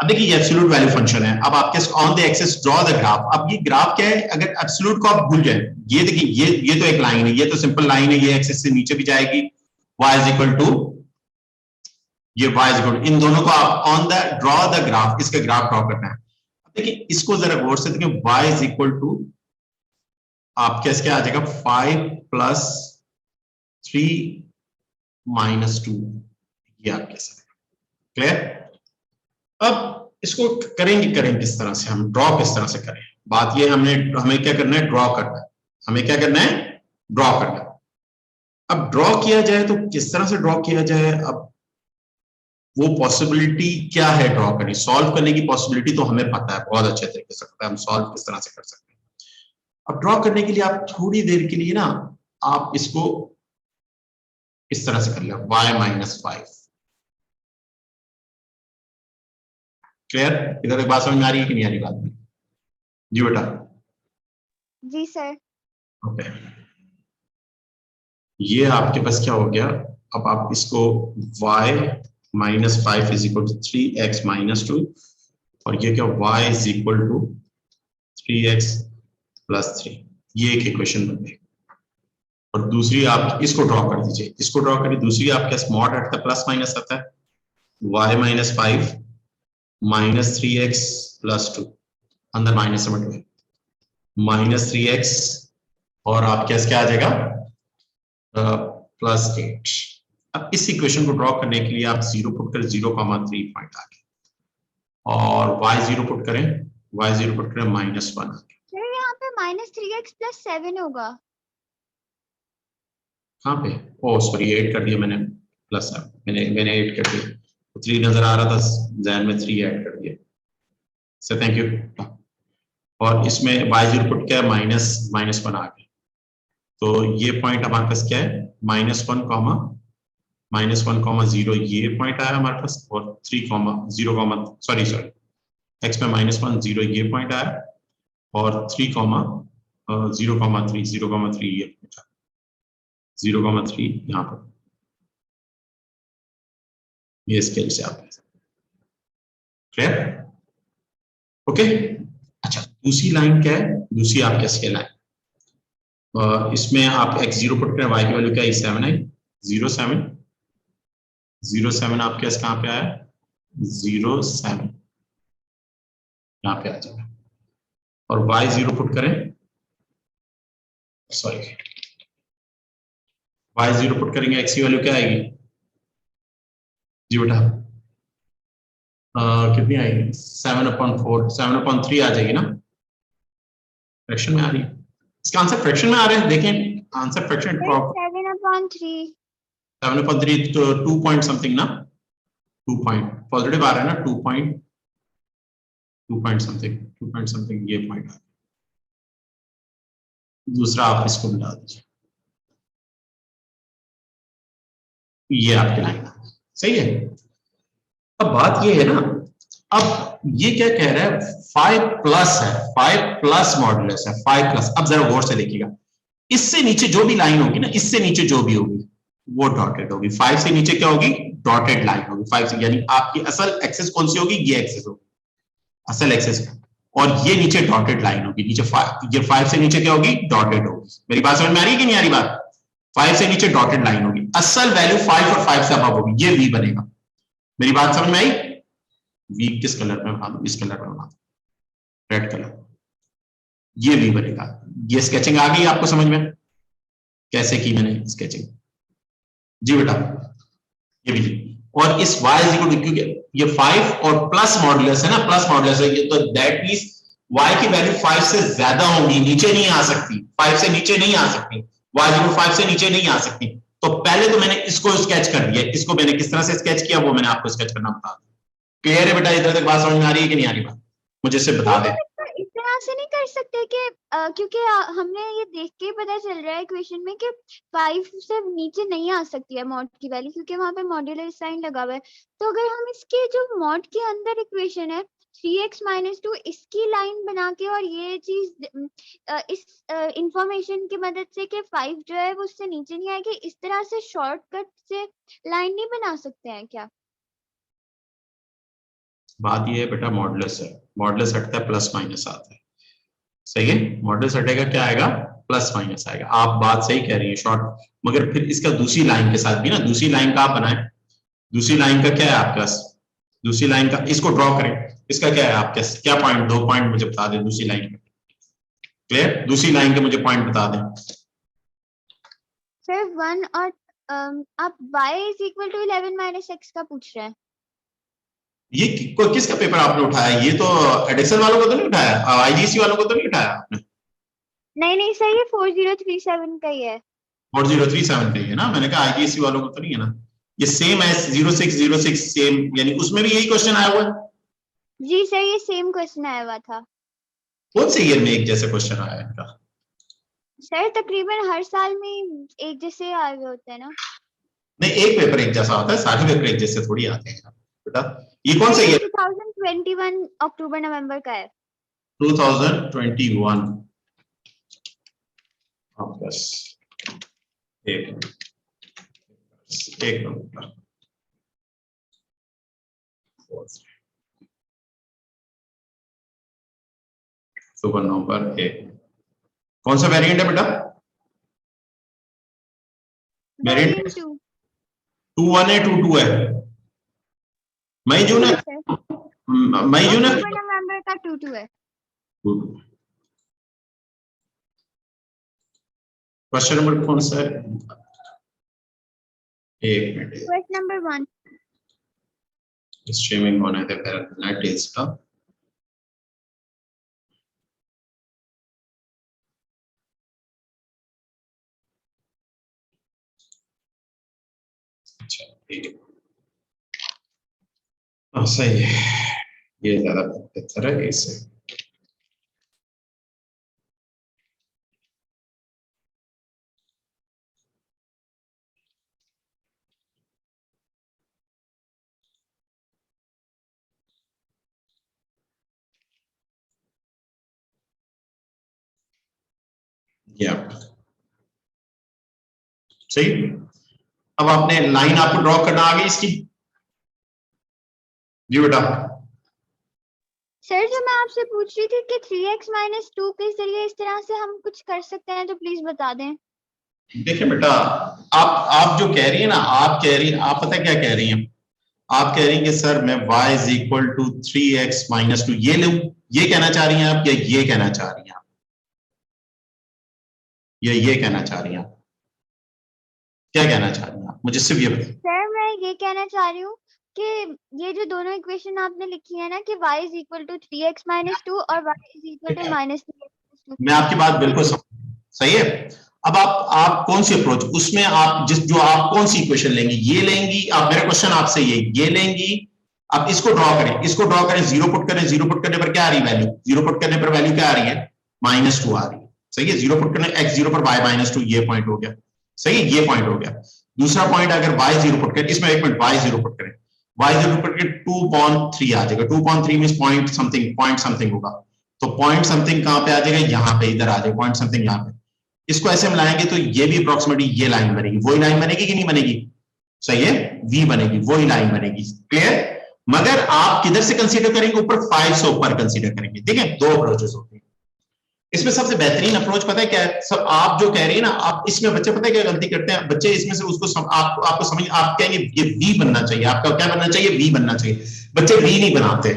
देखिए ये absolute value function है। अब आपके on the axis draw the graph. अब ये ग्राफ क्या है, अगर एब्सोल्यूट को आप भूल जाए, ये देखिए ये तो एक लाइन है, ये तो सिंपल लाइन है, ये एक्सिस से नीचे भी जाएगी, y इज इक्वल टू ये y इज इक्वल, इन दोनों को आप on the draw the graph, इसका ग्राफ ड्रॉ करना है। देखिए इसको जरा गौर से देखिए, y इज इक्वल टू आप कैसे आ जाएगा 5 प्लस 3 माइनस 2, ये आप कैसे क्लियर। अब इसको करेंगे किस तरह से, हम ड्रॉ किस तरह से करें, बात ये हमें क्या करना है, ड्रॉ करना है, हमें क्या करना है, ड्रॉ करना है। अब ड्रॉ किया जाए तो किस तरह से ड्रॉ किया जाए, अब वो पॉसिबिलिटी क्या है ड्रॉ करनी, सॉल्व करने की पॉसिबिलिटी तो हमें पता है, बहुत अच्छे तरीके से पता है हम सॉल्व किस तरह से कर सकते हैं। अब ड्रॉ करने के लिए आप थोड़ी देर के लिए ना आप इसको इस तरह से कर लिया, y माइनस 5, क्लियर। इधर एक बात समझ में आ रही है कि नहीं आ रही बात में, जी बेटा? जी सर। ओके, ये आपके पास क्या हो गया, अब आप इसको y minus 5 is equal to 3x minus 2, और ये क्या y is equal to 3x plus 3, ये एक इक्वेशन बन गई। और दूसरी आप इसको ड्रॉ कर दीजिए, इसको ड्रॉ करिए, दूसरी आपके पास मॉड हटता है, प्लस माइनस आता है, y minus 5 minus 3x plus 2, अंदर माइनस से मत माइनस 3x, और आपके पास क्या आ जाएगा प्लस 8। अब इस इक्वेशन को ड्रॉ करने के लिए आप 0 पुट करें, 0,3 पॉइंट आ गया, और y 0 पुट करें, y 0 पुट करें, -1 आ गया। सर यहाँ पे -3x + 7 होगा। कहाँ पे? ओ सॉरी 8 कर दिया मैंने, प्लस मैंने 8 कर दिया, तो 3 नजर आ रहा था, जहन में 3 ऐड कर दिया, सो थैंक यू। और इसमें y 0 पुट किया, -1 आ गया, तो ये पॉइंट हमारे पास क्या है, -1 कॉमा -1,0, ये पॉइंट आया हमारे पास, और 3,0, सॉरी x में -1 0 ये पॉइंट आया, और 3,0,3 ये पॉइंट आया, 0,3 यहाँ पर, ये स्केल से आप क्लियर, ओके। अच्छा दूसरी लाइन क्या है, दूसरी आपके स्केल है, इसमें आप x 0 पुट करें, y की वैल्यू क्या है 7 है, 0,7 आपके पास कहाँ पे आया, 0,7 यहाँ पे आ जाएगा, और y 0 पुट करें, सॉरी y 0 पुट करेंगे, x की वैल्यू क्या आएगी जी बेटा, कितनी आएगी 7/4, 7/3 आ जाएगी ना, फ्रैक्शन में आ रही है, इसका आंसर फ्रैक्शन में आ रहा है, देखें आंसर फ्रैक्शन 7/3। 7/3 तो 2 पॉइंट समथिंग ना, 2 पॉइंट पॉजिटिव आ रहा है ना, 2 पॉइंट समथिंग ये पॉइंट आ रहा है। दूसरा आप इसको मिला दीजिए, ये आपकी लाइन सही है। अब बात ये है ना, अब ये क्या कह रहा है, 5 प्लस है, 5 प्लस मॉडुलस है, 5 प्लस। अब जरा गौर से देखिएगा, इससे नीचे जो भी लाइन होगी ना, इससे नीचे जो भी होगी वो डॉटेड होगी, 5 से नीचे क्या होगी, डॉटेड लाइन होगी, 5 से, यानी आपकी असल एक्सेस कौन सी होगी, ये एक्सेस होगी असल एक्सेस, और ये नीचे डॉटेड लाइन होगी, नीचे 5, ये 5 से नीचे क्या होगी, डॉटेड होगी। मेरी बात समझ में आ रही है कि नहीं आ रही बात, 5 से नीचे डॉटेड लाइन होगी, असल वैल्यू 5 और 5 से अबव होगी, ये v बनेगा। मेरी बात समझ में आई, v किस कलर में बना दो, इस कलर में बना दो, रेड कलर, ये v बनेगा। ये स्केचिंग आ गई आपको समझ में, कैसे की मैंने स्केचिंग, जी बेटा ये भी, और इस y क्योंकि ये 5 और प्लस मॉडुलस है ना, प्लस मॉडुलस है ये, तो दैट मींस y की वैल्यू 5 से ज्यादा होगी, नीचे नहीं आ सकती, 5 से नीचे नहीं आ सकती, y 5 से नीचे नहीं आ सकती। तो पहले तो मैंने इसको स्केच कर दिया, इसको मैंने किस तरह से स्केच किया वो मैंने आपको स्केच करना बता दिया। क्लियर है बेटा, इधर तक बात समझ में आ रही है कि नहीं आ रही बात, मुझे इससे बता दे। इस तरह से नहीं कर सकते कि क्योंकि हमने ये देख के ही पता चल रहा है इक्वेशन में कि 5 से नीचे नहीं आ सकती है मॉड की वैल्यू, क्योंकि वहां पे मॉड्यूलर साइन लगा हुआ है। तो अगर हम इसके जो मॉड के अंदर इक्वेशन है 3x - 2, इसकी लाइन बना के और ये चीज इस इंफॉर्मेशन की मदद से कि 5 जो है वो उससे नीचे नहीं आएगी, इस तरह से शॉर्टकट से लाइन नहीं बना सकते हैं क्या? बात ये है बेटा, मॉडुलस है, मॉडुलस हटता है प्लस माइनस आता है, सही है, मॉडुलस हटेगा क्या आएगा, प्लस माइनस आएगा। आप बात सही कह रही है शॉर्ट, मगर फिर इसका दूसरी लाइन के साथ भी ना, दूसरी लाइन का आप बनाए, दूसरी लाइन का क्या है आपके पास, दूसरी लाइन का इसको ड्रॉ करें, इसका क्या है आपके क्या पॉइंट, 2 पॉइंट मुझे बता दें दूसरी लाइन में, क्लियर, दूसरी लाइन के मुझे पॉइंट बता दें। सिर्फ 1 और आप y is equal to 11 minus x का पूछ रहे हैं। ये किसका पेपर आपने उठाया, ये तो एडिक्शन वालों को तो नहीं उठाया, आईजीएससी वालों को तो नहीं उठाया आपने? नहीं सही है, 4037 का ही है। 4037 का ही है ना, मैंने कहा आईजीएससी वालों को तो नहीं है ना। ये सेम है 0606 सेम, यानी उसमें भी यही क्वेश्चन आया हुआ है जी सर, ये सेम क्वेश्चन आया हुआ था। कौन से ईयर में एक जैसे क्वेश्चन आया है इनका? सर तकरीबन हर साल में एक जैसे आए हुए होते हैं ना। नहीं, एक पेपर एक जैसा होता है, सारे पेपर एक जैसे थोड़ी आते हैं बेटा। ये कौन सा ईयर? 2021 अक्टूबर नवंबर का है। 2021। बस एक मिनट, सुबह नवंबर 1। कौन सा वेरिएंट है बेटा? वेरिएंट 21 है, 22 है, मई जून है, मई जून है, अक्टूबर नवंबर का 22 है। क्वेश्चन नंबर कौन सा है? एक मिनट, क्वेश्चन नंबर 1 स्ट्रीमिंग होने थे फिर नेट इज का। अच्छा ठीक है, सही है, ये ज्यादा बेहतर है इससे। या सही। अब आपने लाइन आपको ड्रॉ करना आ गई इसकी? जी बेटा। सर जो मैं आपसे पूछ रही थी कि 3x माइनस 2 के जरिए इस तरह से हम कुछ कर सकते हैं तो प्लीज बता दें। देखिए बेटा, आप जो कह रही है ना, आप कह रही, आप पता क्या कह रही हैं, आप कह रही हैं कि सर मैं y is equal to 3x minus 2 ये लूं, ये कहना चाह रही हैं आप, या ये कहना चाह रही हैं आप, या ये कहना चाह रही हैं आप, क्या कहना चाह रही हैं आप, मुझे सिर्फ ये बताइए। सर मैं ये कहना चाह रही हूँ कि ये जो दोनों इक्वेशन आपने लिखी है ना कि y is equal to 3x minus 2 और y is equal to minus 3x। मैं आपकी बात बिल्कुल सही है। अब आप कौन सी अप्रोच, उसमें आप जो आप कौन सी इक्वेशन लेंगी, ये लेंगी आप, मेरा क्वेश्चन आपसे ये लेंगी, आप इसको ड्रॉ करें, इसको ड्रॉ करें, जीरो पुट करें, जीरो पुट करने पर क्या आ रही वैल्यू, जीरो पुट करने पर वैल्यू क्या आ रही है, -2 आ रही है, सही है, जीरो पुट करने x जीरो पर y -2, ये पॉइंट हो गया, सही है, ये पॉइंट हो गया। दूसरा पॉइंट अगर y जीरो पुट करें, इसमें एक मिनट, y जीरो पुट करें, y जीरो पुट करके 2/3 आ जाएगा, 2/3 मींस पॉइंट समथिंग होगा, तो पॉइंट समथिंग कहां पे आ जाएगा, यहां पे, इधर आ जाएगा पॉइंट समथिंग यहां पे। इसको ऐसे मिलाएंगे तो ये भी अप्रोक्सीमेटली ये लाइन बनेगी, वही लाइन बनेगी कि नहीं बनेगी, सही है, v बनेगी, वही लाइन बनेगी, क्लियर। मगर आप किधर से कंसीडर करेंगे, ऊपर 5 से ऊपर कंसीडर करेंगे, ठीक है, दो अप्रोचेस होती हैं। इसमें सबसे बेहतरीन अप्रोच पता है क्या है, सब आप जो कह रही है ना, आप इसमें बच्चे पता है क्या गलती करते हैं, बच्चे इसमें से उसको आपको समझ, आप कहेंगे ये v बनना चाहिए, आपका क्या बनना चाहिए, v बनना चाहिए, बच्चे v नहीं बनाते,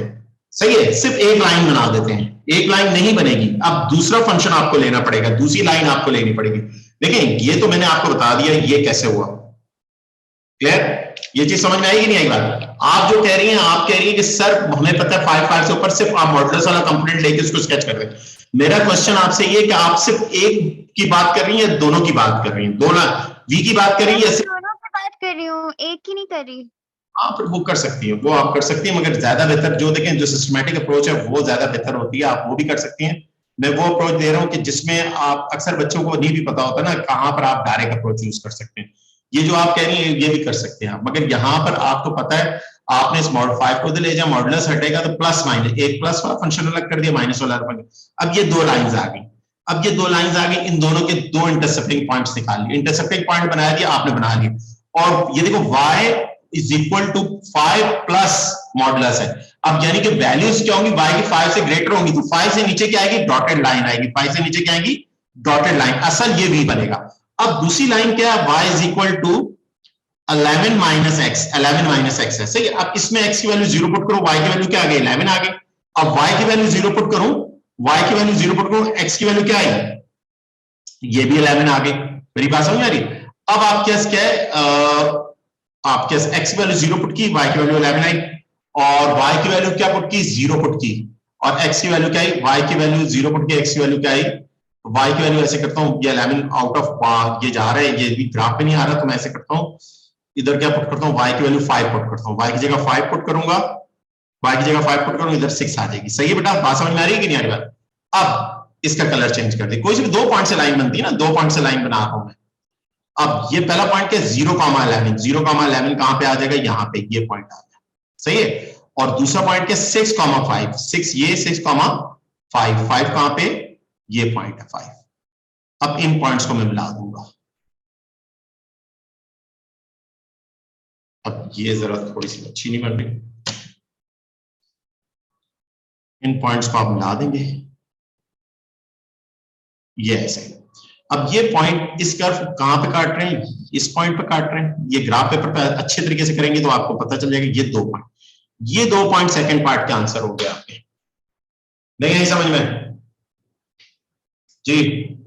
सही है, सिर्फ एक लाइन बना देते हैं, एक लाइन नहीं बनेगी, अब दूसरा फंक्शन आपको लेना पड़ेगा, दूसरी लाइन आपको लेनी पड़ेगी। देखिए ये तो मैंने आपको बता दिया ये कैसे हुआ, क्लियर, ये चीज समझ में आएगी नहीं आई बात। आप जो कह रही हैं, आप कह रही हैं कि सर हमें पता है 5 से ऊपर सिर्फ आप मॉडुलस वाला कंपोनेंट लेके उसको स्केच कर रहे हैं। मेरा क्वेश्चन आपसे ये कि आप सिर्फ एक की बात कर रही हैं या दोनों की बात कर रही हैं, दोनों v की बात कर रही है, दोनों की बात कर रही हूँ, एक की नहीं कर रही। आप वो कर सकती हैं, वो आप कर सकती हैं, मगर ज्यादा बेहतर जो देखें, जो सिस्टमैटिक अप्रोच है वो ज्यादा बेहतर होती है, आप वो भी कर सकती हैं। मैं वो अप्रोच दे रहा हूँ कि जिसमें आप, अक्सर बच्चों को नहीं भी पता होता ना कहां पर आप डायरेक्ट अप्रोच यूज कर सकते हैं, ये जो आप कह रही हैं ये भी कर सकते हैं आप, मगर यहाँ पर आपको पता है आपने इस मॉडल 5 को ले जाए, मॉडुलस हटेगा तो प्लस माइनस, एक प्लस वाला फंक्शन अलग कर दिया, माइनस वाला अलग। अब ये दो लाइंस आ गई, अब ये दो लाइंस आ गई, इन दोनों के दो इंटरसेप्टिंग पॉइंट्स निकाल लिए, इंटरसेप्टिंग पॉइंट बना दिया आपने, बना लिया, और ये देखो y is equal to 5 plus modulus है, अब यानी कि वैल्यूज क्या होंगी, y की 5 से ग्रेटर होंगी, तो 5 से नीचे क्या आएगी, डॉटेड लाइन आएगी, 5 से नीचे क्या आएगी, डॉटेड लाइन, असल ये v बनेगा। अब दूसरी लाइन क्या है, y is equal to 11 minus x, 11 minus x है, सही है। अब इसमें x की वैल्यू 0 पुट करो, y की वैल्यू क्या आ गई, 11 आ गई। अब y की वैल्यू 0 पुट करूं, y की वैल्यू 0 पुट करूं, x की वैल्यू क्या आई, ये भी 11 आ गई। मेरी बात समझ आ रही। अब आपके पास क्या है, आपके पास x की वैल्यू 0 पुट की, y की वैल्यू 11 आई, और y की वैल्यू क्या पुट की, 0 पुट की, और x की वैल्यू क्या आई, y की वैल्यू 0 पुट की, x की वैल्यू क्या आई, y की वैल्यू ऐसे करता हूं, ये 11 आउट ऑफ ये जा रहा है, ये भी ग्राफ पे नहीं आ रहा, तो मैं ऐसे करता हूं, इधर क्या पुट करता हूं, y की वैल्यू 5 पुट करता हूं, y की जगह 5 पुट करूंगा, y की जगह 5 पुट करूंगा, इधर 6 आ जाएगी। सही है बेटा, बात समझ में आ रही है कि नहीं आ रही बात। अब इसका कलर चेंज कर दे, कोई से भी 2 पॉइंट से लाइन बनती है ना, 2 पॉइंट से लाइन बना रहा हूं मैं। अब ये पहला पॉइंट क्या, 0,11, 0,11 कहां पे आ जाएगा, यहां पे, ये पॉइंट आ जाएगा, सही है। और दूसरा पॉइंट क्या, 6,5, 6 ये 6,5, 5 कहां पे, ये पॉइंट है 5। अब इन पॉइंट्स को मैं मिला दूंगा। अब ये जरा थोड़ी सी अच्छी नहीं बन रही, इन पॉइंट्स को आप मिला देंगे, ये ऐसे। अब ये पॉइंट इस कर्व कहां पे काट रहे हैं, इस पॉइंट पे काट रहे हैं। ये ग्राफ पेपर पे अच्छे तरीके से करेंगे तो आपको पता चल जाएगा, ये 2 पॉइंट, ये 2 पॉइंट सेकंड पार्ट के आंसर हो गए आपके। नहीं समझ में जी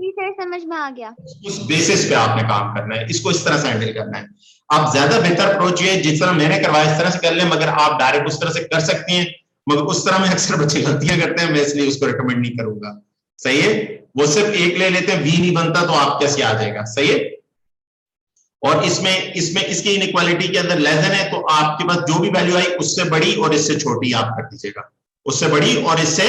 सर, समझ में आ गया। उस बेसिस पे आपने काम करना है, इसको इस तरह से हैंडल करना है। आप ज्यादा बेहतर अप्रोच ये जिस तरह मैंने करवाया इस तरह से कर ले, मगर आप डायरेक्ट उस तरह से कर सकती हैं, मगर उस तरह में अक्सर बच्चे गलतियां करते हैं, मैं इसलिए उसको रिकमेंड नहीं करूंगा। सही है, वो सिर्फ एक ले लेते हैं, v नहीं बनता तो आप कैसे आ जाएगा, सही है। और इसमें इसमें इसकी इनइक्वालिटी के अंदर लेस देन है, तो आपके पास जो भी वैल्यू आई उससे बड़ी और इससे छोटी आप कर दीजिएगा, उससे बड़ी और इससे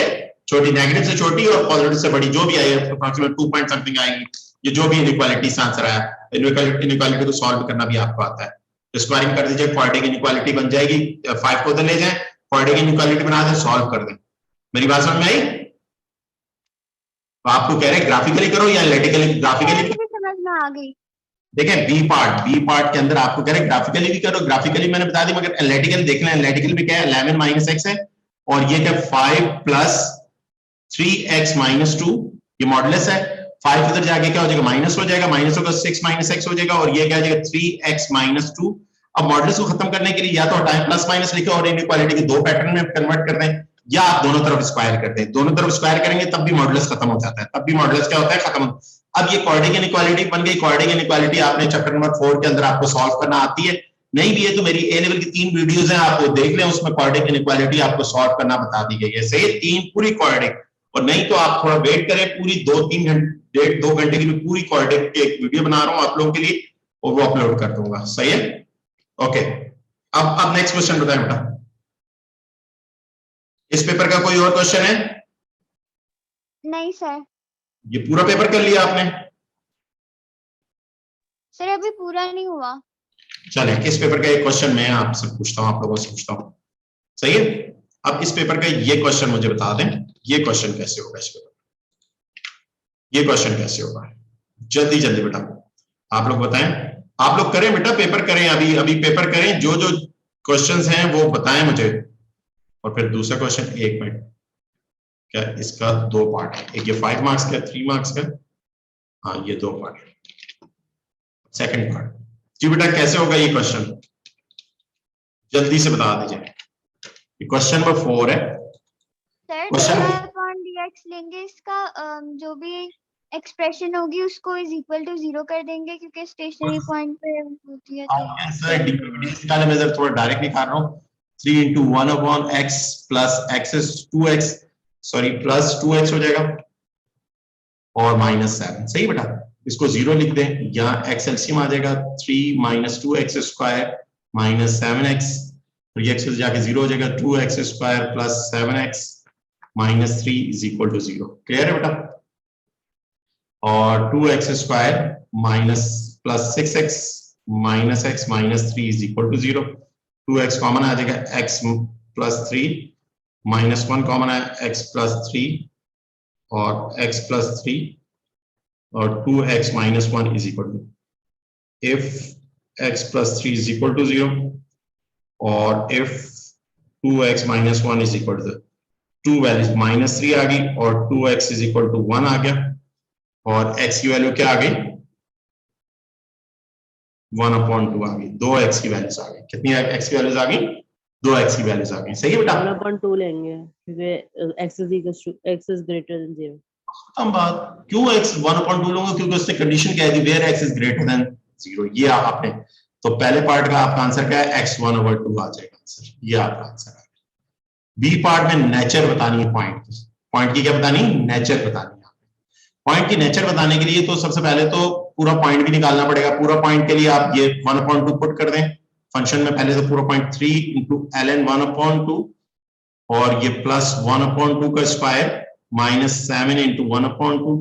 छोटी, नेगेटिव से छोटी और पॉजिटिव से बड़ी, जो भी आई अप्रोक्सीमेट 2 पॉइंट समथिंग आएगी, ये जो भी इनइक्वालिटी से आंसर आया, इनइक्वालिटी को सॉल्व करना भी आपको आता है। स्क्वायरिंग कर दीजिए, क्वाड्रेटिक इनइक्वालिटी बन जाएगी, 5 को उधर ले जाएं, क्वाड्रेटिक इनइक्वालिटी बना दें, सॉल्व कर दें। मेरी बात समझ में आई? तो आपको कह रहे हैं ग्राफिकली करो या एनालिटिकली, ग्राफिकली समझ में आ गई। देखें बी पार्ट के अंदर आपको कह रहे हैं ग्राफिकली भी करो, ग्राफिकली मैंने बता दी, मगर एनालिटिकली देख लें, एनालिटिकली भी क्या है, 11 माइनस एक्स है, और ये क्या 5 प्लस 3x माइनस 2, ये मॉडुलस है, 5 इधर जाके क्या हो जाएगा, माइनस हो जाएगा, माइनस होगा 6 माइनस एक्स हो जाएगा, और ये क्या हो जाएगा 3x माइनस 2। अब मॉडुलस को खत्म करने के लिए या तो हटाएं, प्लस माइनस लिखे और इनइक्वालिटी के 2 पैटर्न में कन्वर्ट कर दें, या आप दोनों तरफ स्क्वायर कर दें, दोनों तरफ स्क्वायर करेंगे तब भी मॉडुलस खत्म हो जाता है, तब भी मॉडुलस क्या होता है, खत्म। अब ये क्वाड्रेटिक इनइक्वालिटी बन गई, क्वाड्रेटिक इनइक्वालिटी आपने चैप्टर नंबर 4 के अंदर आपको सॉल्व करना आती है, नहीं भी है तो मेरी ए लेवल की 3 वीडियोस हैं, आपको देख लें, उसमें क्वाड्रेटिक इनइक्वालिटी आपको सॉल्व करना बता दी गई है, सही 3 पूरी क्वाड्रेटिक। और नहीं तो आप थोड़ा वेट करें, पूरी 2-3 घंटे 1.5-2 घंटे की मैं पूरी क्वाड्रेटिक की एक वीडियो बना रहा हूं आप लोगों के लिए, और वो अपलोड कर दूंगा, सही है। ओके, अब नेक्स्ट क्वेश्चन बताएं बेटा, इस पेपर का कोई और क्वेश्चन है? नहीं सर। ये पूरा पेपर कर लिया आपने? सर अभी पूरा नहीं हुआ। चले, इस पेपर का एक क्वेश्चन मैं आपसे पूछता हूं, आप लोगों से पूछता हूं, सही है। अब इस पेपर का ये क्वेश्चन मुझे बता दें, ये क्वेश्चन कैसे होगा, इस पेपर ये क्वेश्चन कैसे होगा, जल्दी जल्दी बेटा आप लोग बताएं, आप लोग करें बेटा, पेपर करें, अभी अभी पेपर करें, जो जो क्वेश्चंस हैं वो बताएं मुझे। और फिर दूसरा क्वेश्चन, 1 मिनट, क्या इसका 2 पार्ट है, एक ये 5 मार्क्स का, 3 मार्क्स का, हाँ ये 2 पार्ट है। सेकंड पार्ट जी बेटा कैसे होगा ये क्वेश्चन, जल्दी से बता दीजिए। क्वेश्चन नंबर 4 है सर, क्वेश्चन अपॉन dx लेंगे, इसका जो भी एक्सप्रेशन होगी उसको इज इक्वल टू 0 कर देंगे, क्योंकि स्टेशनरी पॉइंट पे होती है, तो सर डीस निकाले, मैं थोड़ा डायरेक्ट निकाल रहा हूँ, 3 into 1 upon x plus x is 2x, sorry plus 2x हो जाएगा, और माइनस 7, सही बेटा, इसको 0 लिख दें, यहाँ x एलसीएम आ जाएगा, 3 minus 2x square minus 7x, तो ये x जाके 0 हो जाएगा, 2x square plus 7x minus 3 is equal to 0। Clear है बेटा? और 2x square minus plus 6x minus x minus 3 is equal to 0। 2x common आ जाएगा, x प्लस 3 माइनस 1 कॉमन है, x प्लस 3 और x प्लस 3 और 2x minus 1 is equal to, if x plus 3 is equal to 0 और if 2x minus 1 is equal to 2 value -3 आ गई और 2x is equal to 1 आ गया और x की value क्या आ गई 1/2 आ गई। 2x की वैल्यूज आ गई। कितनी x की वैल्यूज आ गई 2x की वैल्यूज आ गई। सही है बेटा 1/2 लेंगे क्योंकि x is greater than 0। हम बात क्यों x 1/2 लूंगा क्योंकि उससे कंडीशन क्या है where x is greater than 0। ये आपने तो पहले पार्ट का आपका आंसर क्या है x 1/2 आ जाएगा आंसर। ये आपका आंसर है। बी पार्ट में नेचर बतानी है पॉइंट की क्या बतानी नेचर बतानी है। पॉइंट की नेचर बताने के लिए तो सबसे पहले तो पूरा पॉइंट भी निकालना पड़ेगा। पूरा पॉइंट के लिए आप ये 1/2 पुट कर दें फंक्शन में। पहले तो पूरा पॉइंट 3 into ln 1/2 और ये प्लस 1/2 का स्क्वायर -7 into 1/2।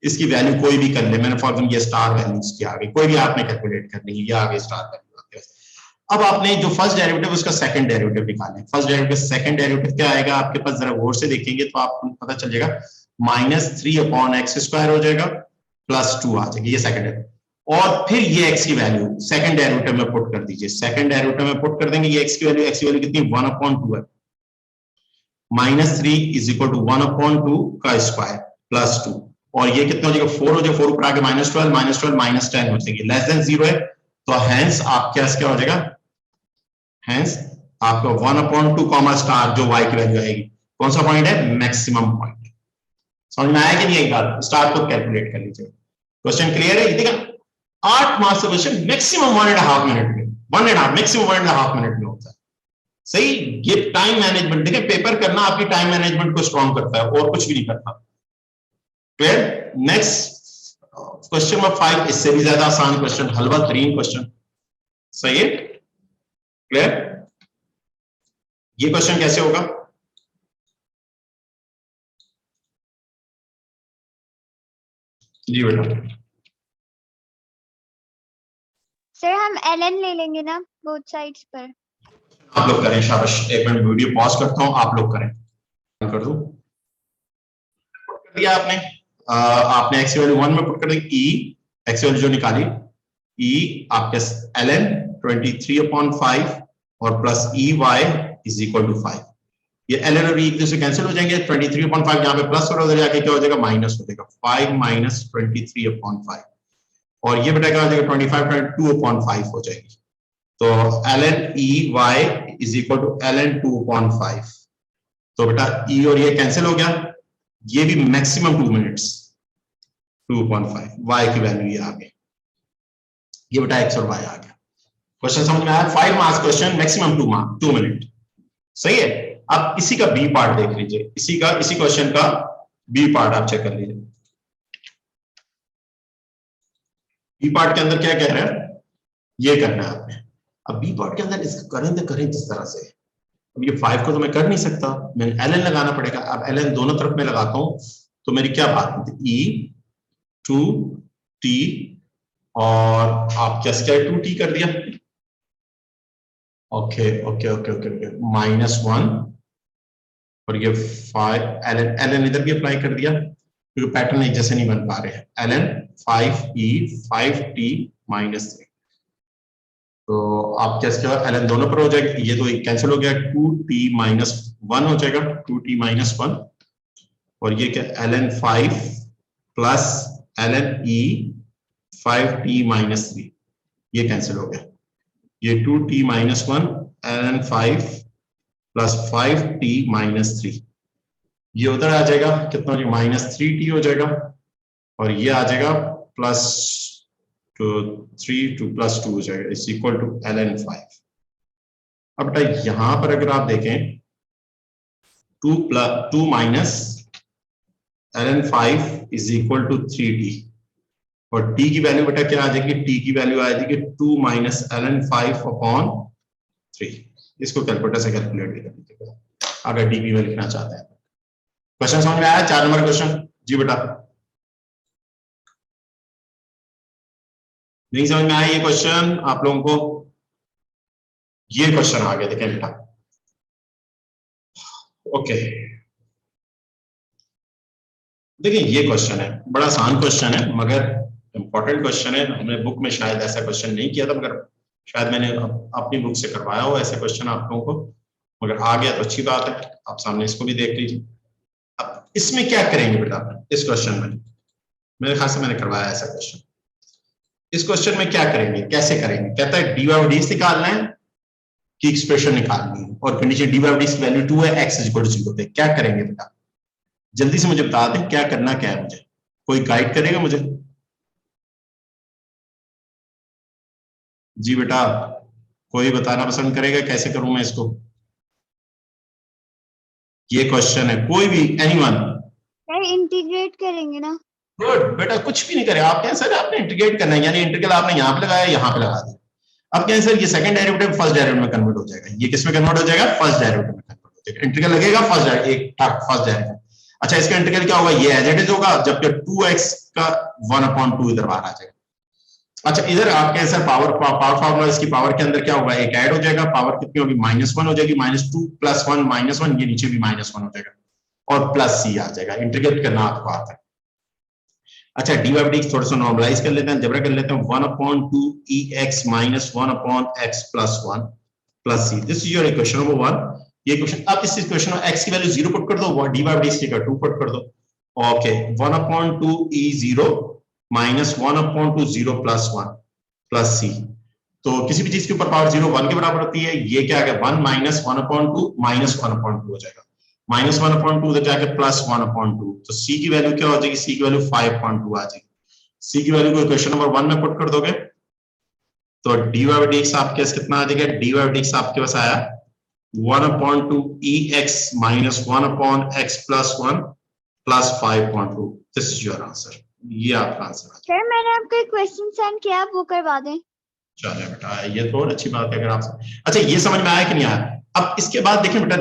इसकी वैल्यू कोई भी कर ले। मैंने फॉर एग्जांपल ये स्टार वैल्यूज की आ गई कोई भी आपने कैलकुलेट करनी है। ये आ गई स्टार वैल्यू। अब आपने जो फर्स्ट डेरिवेटिव उसका सेकंड डेरिवेटिव निकालना है। फर्स्ट डेरिवेटिव सेकंड डेरिवेटिव क्या आएगा आपके पास जरा गौर से देखेंगे तो आपको पता चल जाएगा -3/x² हो जाएगा +2 आ जाएगी। ये सेकंड डेरिवेटिव और फिर ये x की वैल्यू सेकंड डेरिवेटिव में पुट कर दीजिए। सेकंड डेरिवेटिव में पुट कर देंगे ये x की वैल्यू कितनी 1/2 है। -3 इज इक्वल टू 1/2 का स्क्वायर +2 और ये कितना हो जाएगा 4 हो जाएगा। 4 ऊपर आके -12 -10 हो जाएगी। लेस देन 0 है तो हेंस आपके पास क्या हो जाएगा हेंस आपका 1/2 कॉमा स्टार जो y की वैल्यू आएगी। कौन सा पॉइंट है मैक्सिमम पॉइंट। समझ में आया कि नहीं एक बार स्टार को कैलकुलेट कर लीजिए। क्वेश्चन क्लियर है। देखा 8 मार्क्स का क्वेश्चन मैक्सिमम 1.5 मिनट में 1.5 मैक्सिमम 1.5 मिनट में होता है। सही। ये टाइम मैनेजमेंट देखिए पेपर करना आपकी टाइम मैनेजमेंट को स्ट्रॉन्ग करता है और कुछ भी नहीं करता। क्लियर। नेक्स्ट क्वेश्चन नंबर 5 इससे भी ज्यादा आसान क्वेश्चन हलवा तरीन क्वेश्चन। सही है। क्लियर। ये क्वेश्चन कैसे होगा जी बेटा। सर हम ln ले लेंगे ना बोथ साइड्स पर। आप लोग करें शाबाश। एक मिनट वीडियो पॉज करता हूं आप लोग करें। कर दूं कर दिया आपने। आपने x की वैल्यू 1 में पुट कर दी। e x की वैल्यू जो निकाली e आपके ln 23/5 और plus ey is equal to 5। ये ln और e एक दूसरे कैंसिल हो जाएंगे। 23/5 यहाँ पे प्लस और उधर जाके क्या हो जाएगा माइनस हो जाएगा 5 - 23/5 और ये बेटा क्या हो जाएगा 25/2/5 हो जाएगी। तो ln ey is equal to ln 2/5। तो बेटा e और ये कैंसिल हो गया। ये भी मैक्सिमम 2 मिनट्स 2/5 y की वैल्यू ये आ गई। ये बेटा x और y आ गया। क्वेश्चन समझ में आया। 5 मार्क्स क्वेश्चन मैक्सिमम 2 मिनट। सही है। अब इसी का बी पार्ट देख लीजिए। इसी क्वेश्चन का बी पार्ट आप चेक कर लीजिए। बी पार्ट के अंदर क्या कह रहा है ये करना है आपने। अब बी पार्ट के अंदर इसका करें जिस तरह से। अब ये 5 को तो मैं कर नहीं सकता मैंने ln लगाना पड़ेगा। अब ln दोनों तरफ में लगाता हूं तो मेरी क्या बात होती e 2t और आप क्या 2t कर दिया। Okay okay okay okay okay -1 और ये 5 ln इधर भी अप्लाई कर दिया क्योंकि पैटर्न एक जैसे नहीं बन पा रहे हैं। ln 5e 5t -3 तो आप क्या ln दोनों पर हो जाएगा। ये तो कैंसिल हो गया 2t -1 हो जाएगा 2t -1 और ये क्या ln 5 plus ln e 5t -3 ये कैंसिल हो गया। ये 2t -1 ln 5 प्लस 5t -3 ये उधर आ जाएगा कितना हो जाएगा -3t हो जाएगा और ये आ जाएगा प्लस 3 2 + 2 हो जाएगा इज इक्वल टू ln 5। अब बेटा यहां पर अगर आप देखें 2 minus ln 5 is equal to 3t और t की वैल्यू बेटा क्या आ जाएगी t की वैल्यू आ जाएगी 2 माइनस ln 5/3। इसको कैलकुलेटर से कैलकुलेट भी कर लीजिएगा अगर t की वैल्यू लिखना चाहते हैं। क्वेश्चन समझ में आया। 4 नंबर क्वेश्चन जी बेटा। नहीं समझ में आया ये क्वेश्चन आप लोगों को। ये क्वेश्चन आ गया देखें बेटा। ओके देखिए ये क्वेश्चन है बड़ा आसान क्वेश्चन है मगर इंपॉर्टेंट क्वेश्चन है। हमने बुक में शायद ऐसा क्वेश्चन नहीं किया था मगर शायद मैंने अपनी बुक से करवाया हो ऐसे क्वेश्चन आप लोगों को। मगर आ गया तो अच्छी बात है, आप सामने इसको भी देख लीजिए। अब इसमें क्या करेंगे बेटा, इस क्वेश्चन में मेरे ख्याल से मैंने करवाया ऐसा क्वेश्चन। इस क्वेश्चन में क्या करेंगे, कैसे करेंगे, कहता है डी बाई डी निकालना है कि एक्सप्रेशन निकालनी है, और कंडीशन डी बाई डी की वैल्यू 2 है, एक्स इज इक्वल टू 0 पे। क्या करेंगे बेटा, जल्दी से मुझे बता दें क्या करना क्या है, मुझे कोई गाइड करेगा मुझे? जी बेटा, कोई बताना पसंद करेगा कैसे करूं मैं इसको? ये क्वेश्चन है, कोई भी, एनीवन? इंटीग्रेट करेंगे ना। गुड बेटा, कुछ भी नहीं करे आप, क्या सर आपने इंटीग्रेट करना है, यानी इंटीग्रल आपने यहाँ पे लगाया, यहाँ पे लगा दिया। अब क्या है सर, ये सेकंड डेरिवेटिव फर्स्ट डेरिवेटिव में कन्वर्ट हो जाएगा, ये किस में कन्वर्ट हो जाएगा, फर्स्ट डेरिवेटिव में कन्वर्ट हो जाएगा। इंटीग्रल लगेगा फर्स्ट डेरिवेटिव। अच्छा, इसका इंटीग्रल क्या होगा, ये एज इट इज होगा, जबकि 2x का 1/2 इधर बाहर आ जाएगा। अच्छा, इधर आपके सर पावर फॉर्मूला, इसकी पावर के अंदर क्या होगा, एक ऐड हो जाएगा, पावर कितनी होगी, -1 हो जाएगी, -2 + 1 -1, ये नीचे भी -1 हो जाएगा, और प्लस सी आ जाएगा। इंटीग्रेट करना आपको आता है। अच्छा, डी बाई डी थोड़ा सा नॉर्मलाइज कर लेते हैं, जबरा कर लेते हैं, 1/2 ex - 1/x + 1 + c। This is your equation number 1। ये क्वेश्चन, अब इस इक्वेशन में x की वैल्यू 0 पुट कर दो, डी बाई डी की जगह 2 पुट कर दो। Okay, 1/2 e0 - 1/2 0 + 1 + c। तो किसी भी चीज के ऊपर पावर 0 1 के बराबर होती है, ये क्या आ गया, 1 - 1/2 -1/2 हो जाएगा, -1/2 उधर जाके +1/2, तो c की वैल्यू क्या हो जाएगी, c की वैल्यू 5.2 आ जाएगी। c की वैल्यू को इक्वेशन नंबर 1 में पुट कर दोगे तो dy dx आपके पास कितना आ जाएगा, dy dx आपके पास आया 1/2 ex - 1/x + 1 + 5.2। This is your answer, ये आपका आंसर आ सर मैंने आपको एक क्वेश्चन सेंड किया, आप वो करवा दें। चले बेटा, ये तो और अच्छी बात है अगर आप। अच्छा, ये समझ में आया कि नहीं आया? अब इसके बाद देखें बेटा,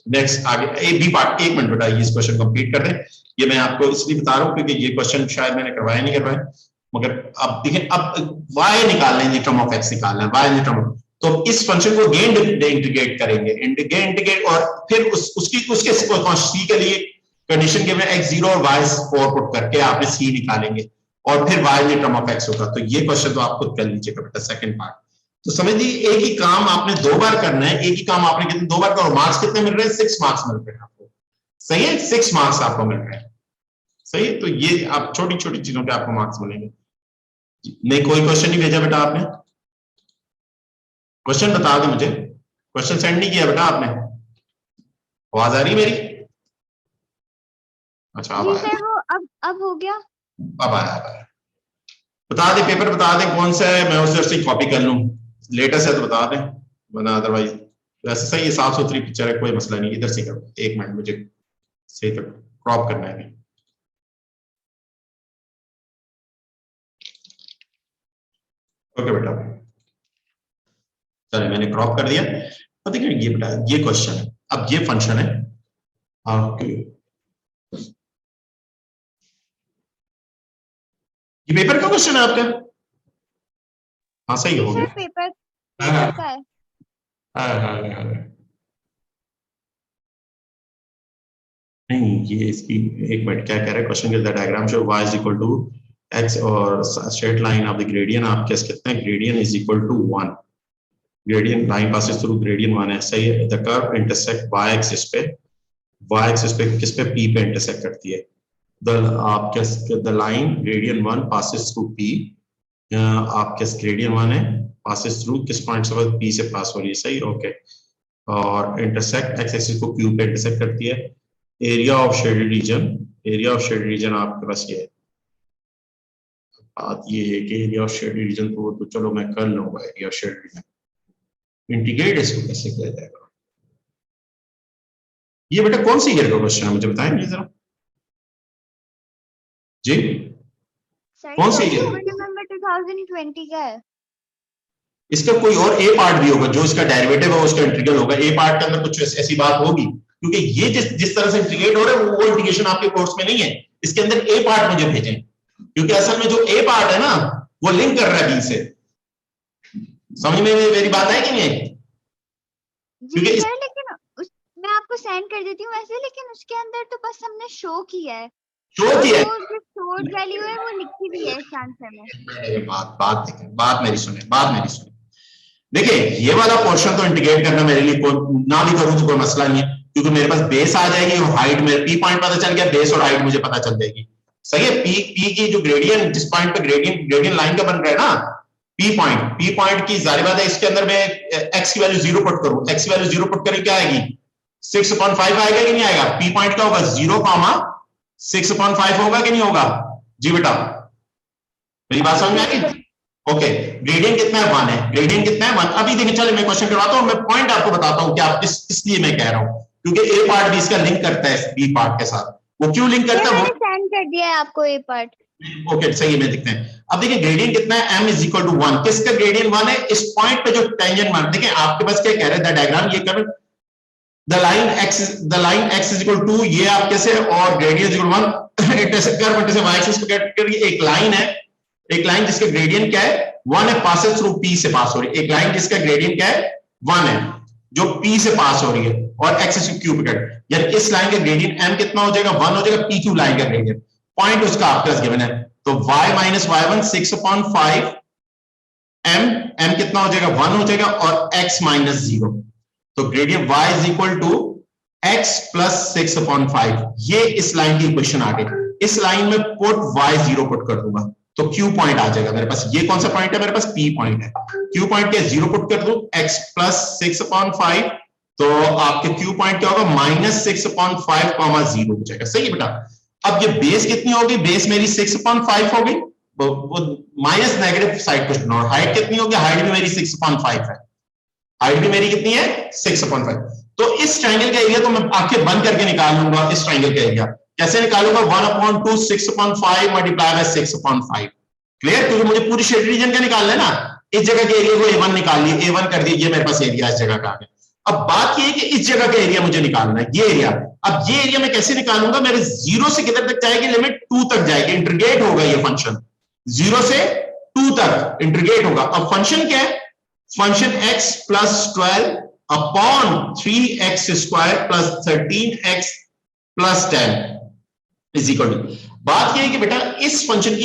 नेक्स्ट आगे ए बी पार्ट, 1 मिनट बेटा, ये इस क्वेश्चन कंप्लीट कर दें। ये मैं आपको इसलिए बता रहा हूँ क्योंकि ये क्वेश्चन शायद मैंने करवाया नहीं करवाया, मगर अब देखें, अब y निकालना है, टर्म ऑफ x निकालना है, y टर्म, तो इस फंक्शन को गेन इंटीग्रेट करेंगे, इंटीग्रेट, और फिर उसके c के लिए कंडीशन के में x0 और y4 पुट करके आपने c निकालेंगे, और फिर y में टर्म ऑफ x होगा। तो ये क्वेश्चन तो आप खुद कर लीजिएगा बेटा, सेकंड पार्ट। तो समझ लीजिए, एक ही काम आपने 2 बार करना है, एक ही काम आपने कितने 2 बार करो, मार्क्स कितने मिल रहे हैं, 6 मार्क्स मिल रहे हैं आपको, सही है, 6 मार्क्स आपको मिल रहे हैं, सही है। तो ये आप छोटी छोटी चीजों पे आपको मार्क्स मिलेंगे। नहीं, कोई क्वेश्चन नहीं भेजा बेटा आपने, क्वेश्चन बता दो मुझे, क्वेश्चन सेंड नहीं किया बेटा आपने, आवाज आ रही मेरी? अच्छा, अब जी आया, सर, वो अब हो गया। अब आया। बता दे, पेपर बता दे कौन सा है, मैं उस से कॉपी कर लूं, लेटेस्ट है तो बता दें, वरना अदरवाइज वैसे सही है, 7 सुथरी पिक्चर है, कोई मसला नहीं, इधर से करो। 1 मिनट, मुझे सही तक क्रॉप करना है। ओके बेटा, चलिए मैंने क्रॉप कर दिया। अब देखिए, ये बेटा ये क्वेश्चन है, अब ये फंक्शन है आपके, ये पेपर का क्वेश्चन है आपका? हाँ सही हो सर गया। पेपर हाँ का है। हाँ, नहीं ये इसकी, एक मिनट, क्या कह रहा है क्वेश्चन के, diagram show y is equal to x और straight line of the gradient आपके कितने, gradient is equal to 1, gradient line passes through gradient 1 है, सही है। The curve intersect y axis पे, y एक्सिस पे किस पे, p पे इंटरसेक्ट करती है। द आपके the line gradient 1 passes through p, आपके ग्रेडियंट 1 है, पासेस थ्रू किस पॉइंट से, p से पास हो रही है, सही, ओके। और इंटरसेक्ट x एक्सिस को q पे इंटरसेक्ट करती है। Area of shaded region, area of shaded region आपके पास ये है। बात ये है कि एरिया ऑफ शेडेड रीजन तो चलो मैं कर लूंगा, area of shaded region integrate इसको कैसे किया जाएगा। ये बेटा कौन सी ईयर का क्वेश्चन है, मुझे बताएंगे जरा जी, सर कौन सी 24 ईयर? नवंबर 2020 का है। इसका कोई और ए पार्ट भी होगा, जो इसका डेरिवेटिव है उसका इंटीग्रल होगा, ए पार्ट के अंदर कुछ ऐसी बात होगी, क्योंकि ये जिस तरह से इंटीग्रेट हो रहा है वो इंटीग्रेशन आपके कोर्स में नहीं है, इसके अंदर ए पार्ट मुझे भेजें, क्योंकि असल में जो ए पार्ट है ना वो लिंक कर रहा है बी से। समझ में मेरी बात है कि नहीं? जी सर, लेकिन मैं आपको सेंड कर देती हूँ वैसे, लेकिन उसके अंदर तो बस हमने शो किया है, शो किया है, वो जो स्टोर्ड वैल्यू है वो लिखी भी है इस आंसर में। बात बात देखें, बात मेरी सुने, देखिए ये वाला पोर्शन तो इंटीग्रेट करना मेरे लिए ना भी करूं तो कोई मसला नहीं है, क्योंकि मेरे पास बेस आ जाएगी और हाइट मेरे पी पॉइंट पता चल गया, बेस और हाइट मुझे पता चल जाएगी। सही है। पी की जो ग्रेडियंट, जिस पॉइंट पे ग्रेडियंट लाइन का बन रहा है ना, पी पॉइंट की जाहिर बात है इसके अंदर मैं एक्स की वैल्यू 0 पुट करूं, एक्स की वैल्यू 0 पुट करें क्या आएगी, 6/5 आएगा कि नहीं आएगा। पी पॉइंट क्या होगा, 0,6/5 होगा कि नहीं होगा। जी बेटा मेरी बात समझ में आ गई। ओके, ग्रेडियंट कितना है, 1 है। ग्रेडियंट कितना है, 1। अभी देखिए चलिए मैं क्वेश्चन करवाता हूं, मैं पॉइंट आपको बताता हूं कि आप इसलिए मैं कह रहा हूं क्योंकि ए पार्ट भी इसका लिंक करता है बी पार्ट के साथ। वो क्यों लिंक करता है, मैंने सेंड कर दिया है आपको ए पार्ट। ओके सही है, मैं देखते हैं। अब देखिए ग्रेडियंट कितना है, m इज इक्वल टू 1। किसका ग्रेडियंट 1 है, इस पॉइंट पे जो टेंजेंट मार, देखिए आपके पास क्या कह रहा है द डायग्राम, ये कर the line x is equal to, ये आप कैसे, और ग्रेडियंट इज इक्वल 1 इंटरसेक्ट कर बटे से y एक्सिस को गेट करिए। एक लाइन है, एक लाइन जिसका ग्रेडियंट क्या है 1 है, पासेस थ्रू p से पास हो रही है। एक लाइन जिसका ग्रेडियंट क्या है 1 है, जो p से पास हो रही है, और एक्सिस क्यूबिक, यानी इस लाइन का ग्रेडियंट m कितना हो जाएगा, 1 हो जाएगा, pq लाइन का ग्रेडियंट। पॉइंट उसका आपके पास गिवन है, तो y माइनस y1 6/5 m कितना हो जाएगा 1 हो जाएगा, और x माइनस 0, तो gradient y is equal to x plus 6/5। ये इस लाइन की इक्वेशन आ गई। इस लाइन में पुट y 0 पुट कर दूंगा तो q पॉइंट आ जाएगा मेरे पास। ये कौन सा पॉइंट है मेरे पास, p पॉइंट है। q पॉइंट के 0 पुट कर दूं, x प्लस 6/5, तो आपके q पॉइंट क्या होगा, माइनस 6/5 0 हो जाएगा। सही है बेटा। अब ये बेस कितनी होगी, बेस मेरी 6/5 होगी, वो माइनस नेगेटिव साइड कुछ ना, हाइट कितनी होगी, हाइट भी मेरी 6/5 है, हाइट भी मेरी कितनी है 6/5। तो इस ट्रायंगल का एरिया तो मैं आंखें बंद करके निकाल लूंगा। इस ट्रायंगल का एरिया कैसे निकालूंगा, 1/2 6/5 मल्टीप्लाई बाय 6/5। क्लियर, क्योंकि मुझे पूरी शेड रीजन का निकालना है ना। इस जगह के एरिया को a1 निकाल लिया, a1 कर दिया, ये मेरे पास एरिया इस जगह का आ गया। अब बात ये है कि इस जगह का एरिया मुझे निकालना है, ये एरिया। अब ये एरिया मैं कैसे निकालूंगा, मेरे 0 से किधर तक जाएगी, लिमिट 2 तक जाएगी, इंटीग्रेट होगा ये फंक्शन 0 से 2 तक इंटीग्रेट होगा। अब फंक्शन क्या है, function x plus 12 upon 3x square plus 13x plus 10 is equal to. बात यह है कि बेटा इस फंक्शन की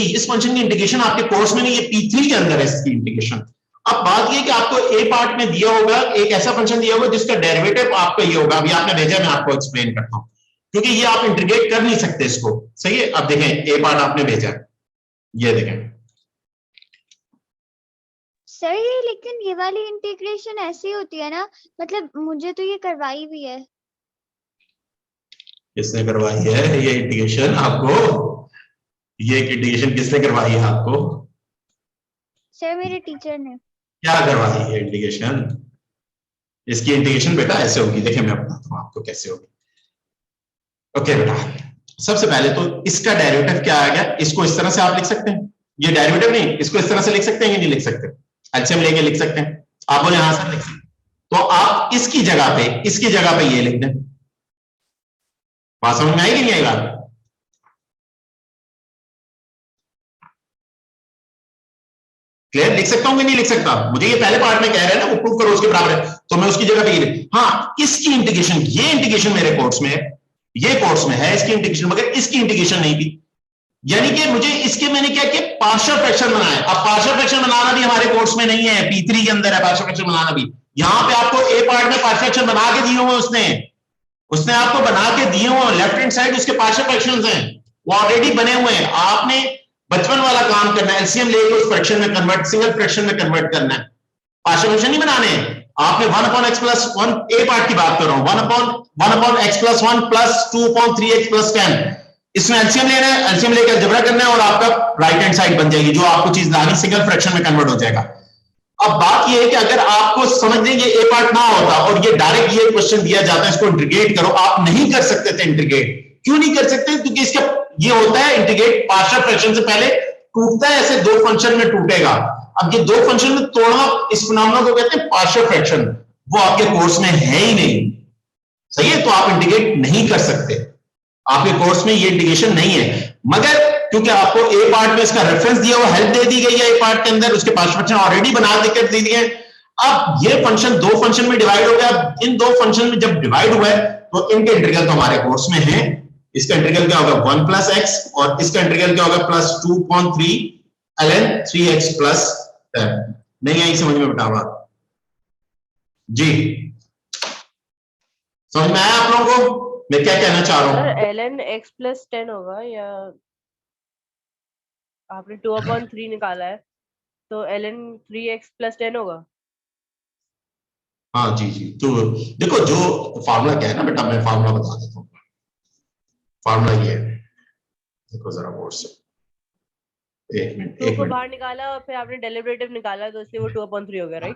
इंटीग्रेशन आपके कोर्स में नहीं, ये P3 के अंदर है इसकी इंटीग्रेशन। अब बात यह कि आपको ए पार्ट में दिया होगा, एक ऐसा फंक्शन दिया होगा जिसका डेरिवेटिव आपका ये होगा, अभी आपने भेजा, मैं आपको एक्सप्लेन करता हूं, क्योंकि ये आप इंटीग्रेट कर नहीं सकते इसको। सही है। अब देखें ए पार्ट आपने भेजा, ये देखें सर ये लेकिन ये वाली इंटीग्रेशन ऐसी होती है ना, मतलब मुझे तो ये करवाई भी है। किसने करवाई है ये इंटीग्रेशन आपको, ये इंटीग्रेशन किसने करवाई है आपको, सर मेरे टीचर ने। क्या करवाई है इंटीग्रेशन, इसकी इंटीग्रेशन बेटा ऐसे होगी, देखिए मैं बताता हूं आपको कैसे होगी। ओके बेटा, सबसे पहले तो इसका डेरिवेटिव क्या आ गया, इसको इस तरह से आप लिख सकते हैं, ये डेरिवेटिव नहीं, इसको इस तरह से लिख सकते हैं कि नहीं लिख सकते, एलसीएम लेके लिख सकते हैं, आप बोले यहां से लिख सकते, तो आप इसकी जगह पे ये लिख दें। बात समझ में आएगी नहीं आएगा, क्लियर, लिख सकता हूं कि नहीं लिख सकता, मुझे ये पहले पार्ट में कह रहे हैं ना वो प्रूव करो उसके बराबर है, तो मैं उसकी जगह पे ये लिख, हाँ इसकी इंटीग्रेशन, ये इंटीग्रेशन मेरे कोर्स में है, ये कोर्स में है इसकी इंटीग्रेशन, मगर इसकी इंटीग्रेशन नहीं थी, यानी कि मुझे इसके मैंने क्या किया, पार्शियल फ्रैक्शन बनाया। अब पार्शियल फ्रैक्शन बनाना भी हमारे कोर्स में नहीं है, P3 के अंदर है पार्शियल फ्रैक्शन बनाना भी। यहां पे आपको ए पार्ट में पार्शियल फ्रैक्शन बना के दिए हुए उसने आपको बना के दिए हुए, लेफ्ट हैंड साइड उसके पार्शियल फ्रैक्शंस हैं, वो ऑलरेडी बने हुए हैं। आपने बचपन वाला काम करना है, एलसीएम लेके उस फ्रैक्शन में कन्वर्ट, सिंगल फ्रैक्शन में कन्वर्ट करना है, पार्शियल फ्रैक्शन नहीं बनाने हैं आपने। 1/x प्लस 1 ए पार्ट की बात कर रहा हूं, 1/x plus 1 plus 2/3x plus 10, इसमें एलसीएम लेना है, एलसीएम लेकर अलजेब्रा करना है और आपका राइट हैंड साइड बन जाएगी, जो आपको चीज लानी सिंगल फ्रैक्शन में कन्वर्ट हो जाएगा। अब बात यह है कि अगर आपको समझने ये ए पार्ट ना होता और ये डायरेक्ट ये क्वेश्चन दिया जाता है इसको इंटीग्रेट करो, आप नहीं कर सकते थे इंटीग्रेट। क्यों नहीं कर सकते, क्योंकि इसका ये होता है इंटीग्रेट पार्शियल फ्रैक्शन से पहले टूटता है, ऐसे दो फंक्शन में टूटेगा। अब ये दो फंक्शन में तोड़ना, इस फिनोमेना को कहते हैं पार्शियल फ्रैक्शन, वो आपके कोर्स में है ही नहीं। सही है, तो आप इंटीग्रेट नहीं कर सकते, आपके कोर्स में ये इंटीग्रेशन नहीं है। मगर क्योंकि आपको ए पार्ट में इसका रेफरेंस दिया हुआ, हेल्प दे दी गई है ए पार्ट के अंदर, उसके पार्शियल फ्रैक्शन ऑलरेडी बना देकर दे दिए। अब ये फंक्शन दो फंक्शन में डिवाइड हो गया, इन दो फंक्शन में जब डिवाइड हुआ है तो इनके इंटीग्रल तो हमारे कोर्स में है। इसका इंटीग्रल क्या होगा 1 प्लस x, और इसका इंटीग्रल क्या होगा प्लस 2/3 ln 3x प्लस 10। नहीं आई समझ में बेटा बात, जी समझ में आया आप लोगों को मैं क्या कहना चाह रहा हूँ? सर ln x plus 10 होगा या आपने 2/3 निकाला है तो ln 3x plus 10 होगा? हाँ जी जी, तो देखो जो फार्मूला क्या है ना बेटा, मैं फार्मूला बता देता हूँ। फार्मूला ये है, देखो जरा गौर से, एक मिनट 2 एक को मिनट, बाहर निकाला और फिर आपने डेरिवेटिव निकाला तो इसलिए वो 2/3 हो गया, राइट?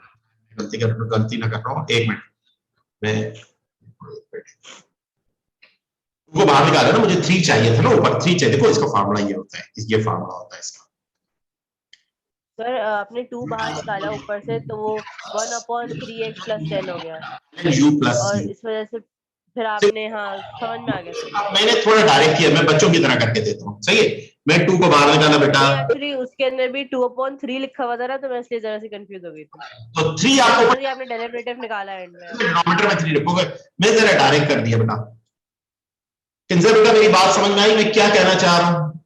गलती ना कर रहा हूँ, एक मिनट मैं वो बाहर निकाला ना, मुझे 3 चाहिए था ना, ऊपर 3 चाहिए। देखो इसका फार्मूला ये होता है, ये फार्मूला होता है इसका। सर आपने 2 बाहर निकाला ऊपर से तो वो 1/3x plus 10 हो गया u प्लस और u। इस वजह से फिर आपने, हाँ समझ में आ गया सर। अब मैंने थोड़ा डायरेक्ट किया, मैं बच्चों की तरह करके देता हूँ, सही है। मैं 2 को बाहर निकाला बेटा, नहीं एक्चुअली उसके अंदर भी 2/3 लिखा हुआ था ना, तो मैं इसलिए जरा सी कंफ्यूज हो गई थी। तो 3 आपको सर ये आपने डेरिवेटिव निकाला एंड में। डिनोमिनेटर में 3 रखोगे, मैं जरा डायरेक्ट कर दिया बेटा। किंजर बेटा मेरी बात समझ में आई मैं क्या कहना चाह रहा हूं?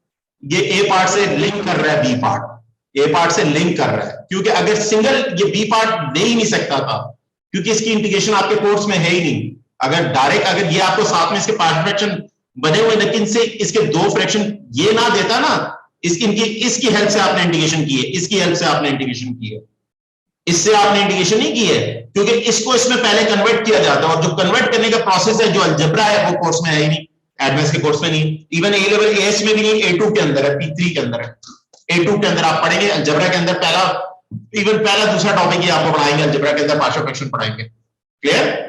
ये ए पार्ट से लिंक कर रहा है बी पार्ट, ए पार्ट से लिंक कर रहा है, क्योंकि अगर सिंगल ये बी पार्ट दे ही नहीं सकता था, क्योंकि इसकी इंटीग्रेशन आपके कोर्स में है ही नहीं। अगर डायरेक्ट, अगर ये आपको साथ में इसके 5 फ्रैक्शन बने हुए, लेकिन से इसके 2 फ्रैक्शन ये ना देता ना, इसकी हेल्प से आपने इंटीग्रेशन की है, इसकी हेल्प से आपने इंटीग्रेशन की है, इससे आपने इंटीग्रेशन नहीं की है, क्योंकि इसको इसमें पहले कन्वर्ट किया जाता है, और जो कन्वर्ट करने का प्रोसेस है, जो अलजेब्रा है, वो कोर्स में है ही नहीं, एडवांस के कोर्स में नहीं, इवन ए लेवल एएस में भी नहीं, A2 के अंदर है, P3 के अंदर है। A2 के अंदर आप पढ़ेंगे अलजेब्रा के अंदर पहला दूसरा टॉपिक ही आपको पढ़ाएंगे, अलजेब्रा के अंदर पार्शियल फ्रैक्शन पढ़ाएंगे। क्लियर?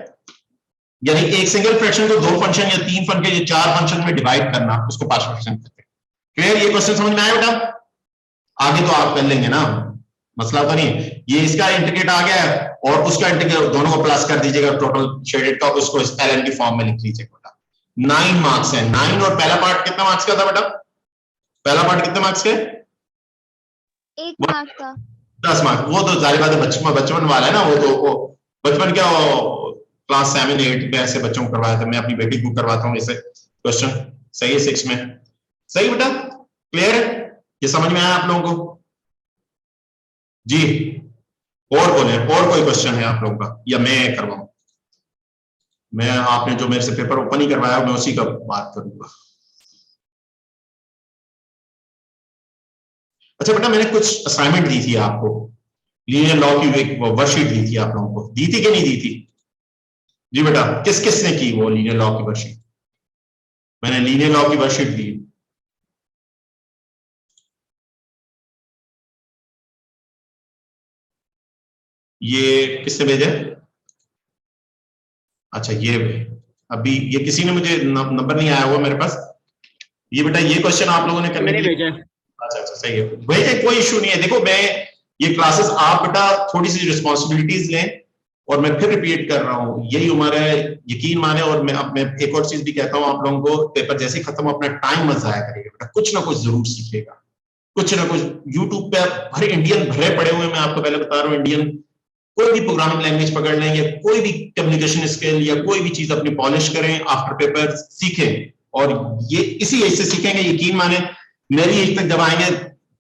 यानी एक सिंगल फ्रैक्शन को 2 फंक्शन या 3 फंक्शन या 4 फंक्शन में डिवाइड करना, उसको पार्शियल फ्रैक्शन कहते हैं। क्लियर? ये क्वेश्चन समझ में आया बेटा? आगे तो आप कर लेंगे ना, मसला तो नहीं। ये इसका इंटीग्रेट आ गया है और उसका इंटीग्रेट, दोनों को प्लस कर दीजिएगा, टोटल शेडेड का, उसको इस ln की फॉर्म में लिख लीजिएगा बेटा। 9 मार्क्स है, 9, और पहला पार्ट कितना मार्क्स का था बेटा? पहला पार्ट कितने मार्क्स के? 1 मार्क्स का। 10 मार्क्स। वो तो जाहिर बात है बचपन वाला है ना, वो बचपन क्या, क्लास 7 8 में ऐसे बच्चों को करवाया था, मैं अपनी बेटी को करवाता हूँ ऐसे क्वेश्चन। सही है, 6 में सही बेटा? क्लियर है? ये समझ में आया आप लोगों को? जी और बोले, और कोई क्वेश्चन है आप लोगों का या मैं करवाऊं? मैं, आपने जो मेरे से पेपर ओपन ही करवाया, मैं उसी का बात करूंगा। अच्छा बेटा, मैंने कुछ असाइनमेंट दी थी आपको, लीनियर लॉ की एक वर्कशीट दी थी आप लोगों को, दी थी कि नहीं दी थी? जी बेटा, किस किस ने की वो लीनियर लॉ की वर्कशीट? मैंने लीनियर लॉ की वर्कशीट दी। ये किसने भेजा? अच्छा ये अभी ये किसी ने मुझे नंबर नहीं आया हुआ मेरे पास। ये बेटा ये क्वेश्चन आप लोगों ने करने के लिए, अच्छा अच्छा सही है, भेजे, कोई इशू नहीं है। देखो मैं ये क्लासेस, आप बेटा थोड़ी सी रिस्पॉन्सिबिलिटीज लें, और मैं फिर रिपीट कर रहा हूँ, यही उम्र है, यकीन माने। और मैं एक और चीज भी कहता हूँ आप लोगों को, पेपर जैसे ही खत्म हो अपना टाइम मत जाया करिएगा बेटा, कुछ ना कुछ जरूर सीखिएगा, कुछ ना कुछ। यूट्यूब पे भरे इंडियन भरे पड़े हुए, मैं आपको पहले बता रहा हूँ, इंडियन कोई भी प्रोग्रामिंग लैंग्वेज पकड़ लें, या कोई भी कम्युनिकेशन स्किल, या कोई भी चीज अपनी पॉलिश करें, आफ्टर पेपर सीखें, और ये इसी एज से सीखेंगे, यकीन माने मेरी एज तक जब आएंगे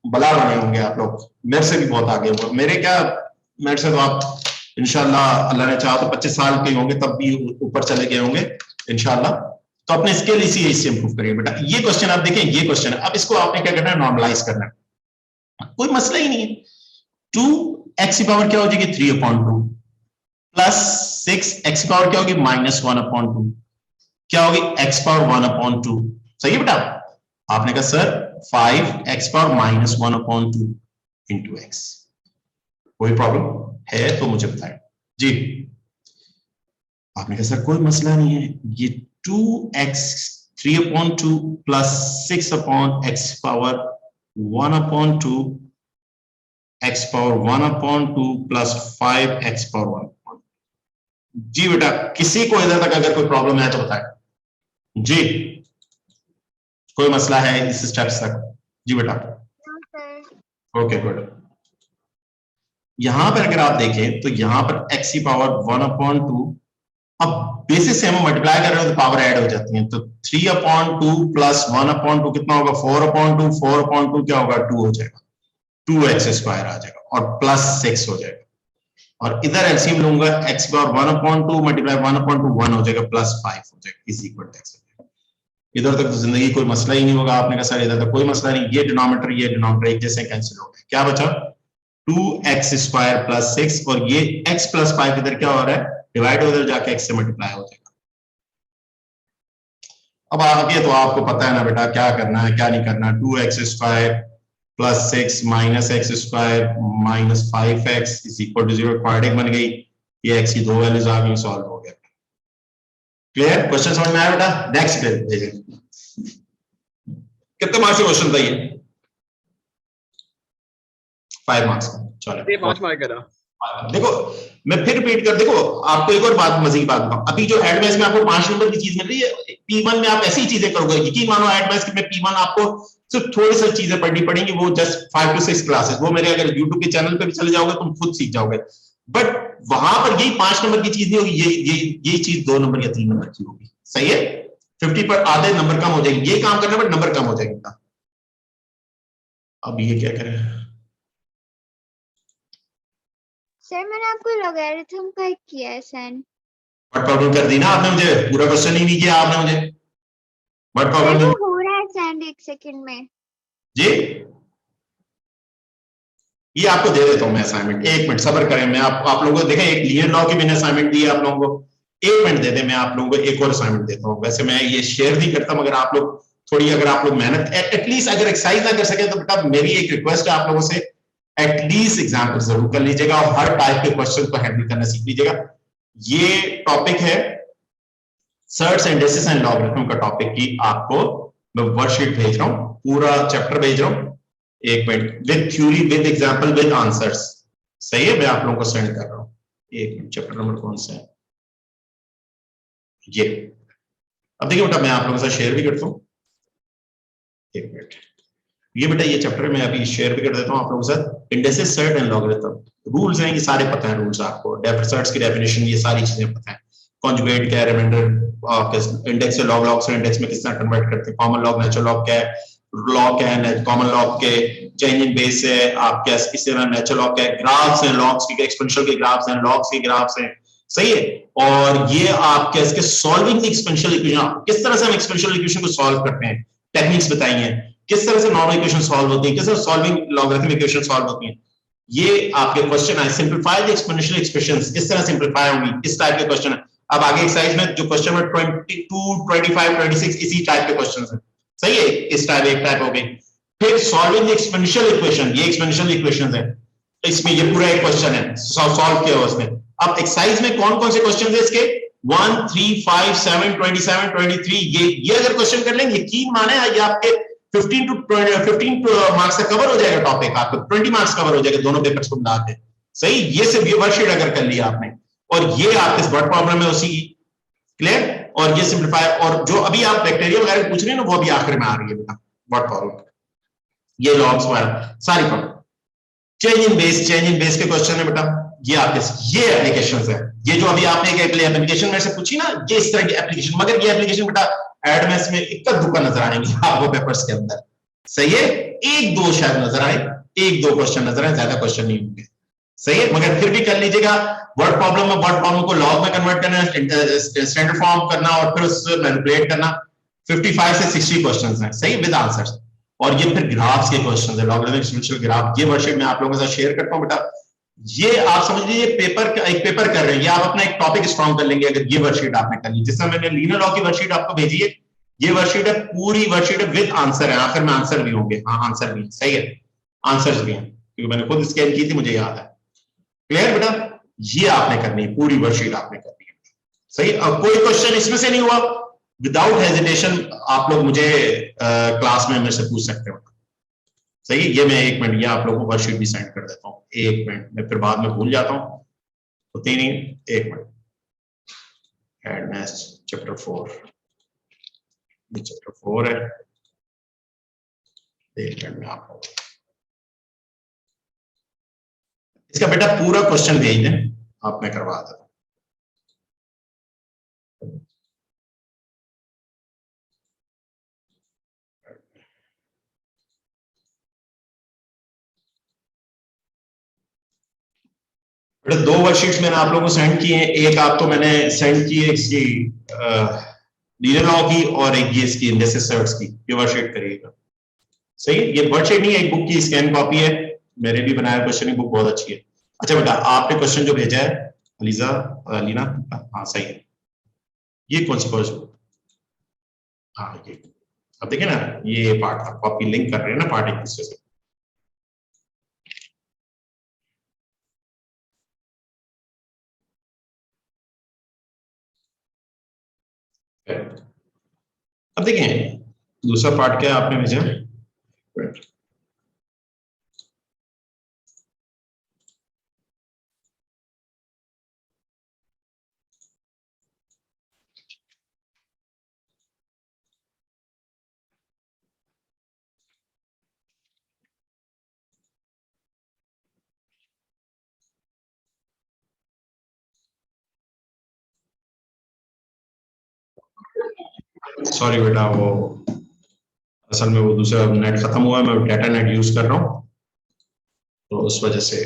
बला बने होंगे आप लोग, मेरे से भी बहुत आगे होंगे। मेरे से तो आप इंशाल्लाह, अल्लाह ने चाहा तो 25 साल के होंगे तब भी ऊपर चले गए होंगे इंशाल्लाह। तो अपने स्किल इसी एज से इंप्रूव करिए बेटा। ये क्वेश्चन आप देखें, ये क्वेश्चन है, अब इसको आपने क्या करना है, नॉर्मलाइज करना है, कोई मसला ही नहीं है। 2x की पावर क्या हो जाएगी, 3/2, प्लस 6x की पावर क्या होगी, -1/2, क्या होगी, x पावर 1/2। सही है बेटा? आपने कहा sir 5x power -1/2 into x, कोई प्रॉब्लम है तो मुझे बताएं जी। आपने कहा सर कोई मसला नहीं है, ये 2x 3/2 plus 6/x power 1/2, x power 1/2 plus 5x power 1/2। जी बेटा, किसी को इधर तक अगर कोई प्रॉब्लम है तो बताएं जी, कोई मसला है इस स्टेप्स तक? जी बेटा, ओके गुड। यहां पर अगर आप देखें तो यहां पर x की पावर 1/2, अब बेसिस से हम मल्टीप्लाई कर रहे हो तो पावर ऐड हो जाती है, तो 3/2 प्लस 1/2 कितना होगा, 4/2, 4/2 क्या होगा, 2 हो जाएगा, 2x² आ जाएगा, और प्लस 6 हो जाएगा। और इधर एलसीएम लूंगा x पावर 1/2 मल्टीप्लाई 1/2 1 हो जाएगा +5 हो जाएगा इज इक्वल टू x। इधर तक तो जिंदगी कोई मसला ही नहीं होगा। आपने कहा सर इधर तक कोई मसला नहीं, ये डिनोमिनेटर एक जैसे कैंसिल हो गए, क्या बचा 2x² + 6 और ये x + 5 इधर क्या हो रहा है डिवाइड उधर जाके x से मल्टीप्लाई हो जाएगा। अब आगे तो आपको पता है ना बेटा क्या करना है क्या नहीं करना। 2x² + 6 - x² - 5x = 0 क्वाड्रेटिक बन गई। ये x की दो वैल्यूज आ गई, सॉल्व हो गया। क्लियर? क्वेश्चन समझ में आया बेटा? नेक्स्ट भेजेंगे। कितने मार्क्स का क्वेश्चन था ये? 5 मार्क्स का। चलो 5 मार्क का। देखो मैं फिर रिपीट कर, देखो आपको एक और बात मजे की बात बताऊं, अभी जो एडवाइस में आपको 5 नंबर की चीज मिल रही है P1 में आप ऐसी ही चीजें करोगे। यकीन मानो एडवाइस में P1 आपको सिर्फ थोड़ी सी चीजें पढ़नी पड़ेंगी, वो जस्ट 5 to 6 क्लासेस, वो मेरे अगर यूट्यूब के चैनल पे भी चले जाओगे तुम खुद सीख जाओगे। बट वहां पर यही 5 नंबर की चीज नहीं होगी, ये चीज 2 नंबर या 3 नंबर की होगी। सही है? 50 पर आधे नंबर कम हो जाएंगे, ये काम करना बट नंबर कम हो जाएंगे। अब ये क्या करें सर मैंने आपको लॉगरिथम का किया है सेंड। बट प्रॉब्लम कर दी ना आपने मुझे, पूरा क्वेश्चन ही नहीं किया आपने मुझे। बट सर प्रॉब्लम वो हो रहा है सेंड 1 सेकंड में। जी ये आपको दे देता हूं मैं असाइनमेंट, 1 मिनट सब्र करें। मैं आप लोगों को देखें एक लीनियर लॉ की मैंने असाइनमेंट दी है आप लोगों को, 1 मिनट दे दे, मैं आप लोगों को एक और असाइनमेंट देता हूं। वैसे मैं ये शेयर नहीं करता मगर आप लोग थोड़ी अगर आप लोग मेहनत एटलीस्ट अगर एक्सरसाइज ना कर सके तो बेटा मेरी एक रिक्वेस्ट है आप लोगों से, एटलीस्ट एग्जाम्पल जरूर कर लीजिएगा और हर टाइप के क्वेश्चन को हैंडल करना सीख लीजिएगा। ये टॉपिक है shirts and indexes and logarithm का टॉपिक की आपको मैं वर्कशीट भेज रहा हूं, पूरा चैप्टर भेज रहा हूं। 1 minute, with theory with example with answers. सही है? मैं आप लोगों को सेंड कर रहा हूं। 1 मिनट, चैप्टर नंबर कौन सा है ये? अब देखिए बेटा मैं आप लोगों के साथ शेयर भी करता हूं। 1 मिनट, ये बेटा ये चैप्टर मैं अभी शेयर भी कर देता हूं आप लोगों के साथ। Indexes, surd and logarithm rules हैं, ये सारे पता है रूल्स आपको, सर्ट्स की डेफिनेशन ये सारी चीजें पता है। कॉन्जुगेट क्या है, रिमाइंडर इंडेक्स से लॉग से इंडेक्स में किस तरह कन्वर्ट करते हैं, कॉमन लॉग नेचुरल लॉग क्या है, लॉग क्या है कॉमन लॉग के, चेंज इन बेस है आपके इस तरह नेचुरल लॉग क्या है, ग्राफ्स हैं लॉग्स के, एक्सपोनेंशियल के ग्राफ्स हैं, लॉग्स के ग्राफ्स हैं। सही है? और ये आपके इसके सॉल्विंग एक्सपोनेंशियल इक्वेशन, किस तरह से हम एक्सपोनेंशियल इक्वेशन को सॉल्व करते हैं, टेक्निक्स बताई हैं, किस तरह से नॉर्मल इक्वेशन सॉल्व होती है, किस तरह सॉल्विंग लॉगरिथम इक्वेशन सॉल्व होती है। ये आपके क्वेश्चन है। सिंपलीफाई द एक्सपोनेंशियल एक्सप्रेशंस, किस तरह सिंपलीफाई होंगी, इस टाइप के क्वेश्चन है। अब आगे एक्सरसाइज में जो क्वेश्चन है 22, 25, 26 इसी टाइप के क्वेश्चन है। सही है? इस टाइप एक टाइप हो गई। फिर सॉल्विंग द एक्सपोनेंशियल इक्वेशन, ये एक्सपोनेंशियल इक्वेशन है, इसमें ये पूरा एक क्वेश्चन है सॉल्व किया उसने। अब एक्सरसाइज में कौन कौन से क्वेश्चन है इसके 1, 3, 5, 7, 27, 23, ये अगर क्वेश्चन कर लेंगे यकीन माने ये आपके 15 मार्क्स का कवर हो जाएगा टॉपिक, आपको 20 मार्क्स कवर हो जाएगा दोनों पेपर्स को मिला के। सही? ये सिर्फ ये वर्कशीट अगर कर लिया आपने, और ये आपके वर्ड प्रॉब्लम है उसी की। क्लियर? और ये सिंपलीफाई, और जो अभी आप बैक्टीरिया वगैरह पूछ रहे हैं ना वो अभी आखिर में आ रही है बेटा वर्ड प्रॉब्लम। ये लॉग्स वगैरह सारी प्रॉब्लम। चेंज इन बेस के क्वेश्चन है बेटा, ये आपके ये एप्लीकेशंस है। ये जो अभी आपने एक एप्लीकेशन में से पूछी ना, ये इस तरह की एप्लीकेशन, मगर ये एप्लीकेशन बेटा एडमेस में इक्का दुक्का नजर आएंगे आपको पेपर्स के अंदर। सही है? 1-2 शायद नजर आए, 1-2 क्वेश्चन नजर आए, ज्यादा क्वेश्चन नहीं होंगे। सही है? मगर फिर भी कर लीजिएगा। वर्ड प्रॉब्लम में वर्ड प्रॉब्लम को लॉग में कन्वर्ट करना, स्टैंडर्ड फॉर्म करना और फिर उससे मैनिपुलेट करना। 55 से 60 क्वेश्चंस हैं। सही? With answers. और ये फिर ग्राफ्स के क्वेश्चन है, लॉगरिथमिक एक्सपोनेंशियल ग्राफ। ये वर्कशीट मैं आप लोगों के साथ शेयर करता हूं बेटा। ये आप समझ लीजिए एक पेपर कर रहे हैं, ये आप अपना एक टॉपिक स्ट्रॉन्ग कर लेंगे अगर ये वर्कशीट आपने कर ली। जिसमें मैंने लीनियर लॉ की वर्कशीट आपको भेजी है, ये वर्कशीट है, पूरी वर्कशीट है विद आंसर है, आखिर में आंसर भी होंगे। हाँ आंसर भी, सही है, आंसर्स भी हैं क्योंकि मैंने खुद स्कैन की थी, मुझे याद है। क्लियर बेटा? ये आपने करनी है, पूरी वर्कशीट आपने करनी है। सही? अब कोई क्वेश्चन इसमें से नहीं हुआ, विदाउट हेजिटेशन आप लोग मुझे क्लास में मेरे से पूछ सकते हो। सही है? ये मैं 1 मिनट, ये आप लोगों को वर्कशीट भी सेंड कर देता हूँ। 1 मिनट, मैं फिर बाद में भूल जाता हूँ, होती नहीं। 1 मिनट, एड मैथ्स चैप्टर 4, ये चैप्टर 4 है। 1 मिनट में आप लोग इसका बेटा पूरा क्वेश्चन भेज दें, आप मैं करवा देता हूँ। बेटा 2 वर्कशीट्स मैंने आप लोगों को सेंड किए हैं, एक आपको मैंने सेंड की है इसकी लीनियर लॉ की और एक ये इसकी इंडेक्सेस की, ये वर्कशीट करिएगा। सही है, ये वर्कशीट नहीं है, एक बुक की स्कैन कॉपी है, मेरे भी बनाया क्वेश्चन, बुक बहुत अच्छी है। अच्छा बेटा आपने क्वेश्चन जो भेजा है अलीजा अलीना, हाँ सही है, ये कौन सी कोर्स, हाँ ये अब देखिए ना, ये पार्ट था, कॉपी लिंक कर रहे हैं ना पार्ट एक दूसरे से। अब देखें दूसरा पार्ट क्या आपने भेजा, सॉरी बेटा वो असल में वो दूसरा नेट खत्म हुआ है, मैं डाटा नेट यूज कर रहा हूँ, तो उस वजह से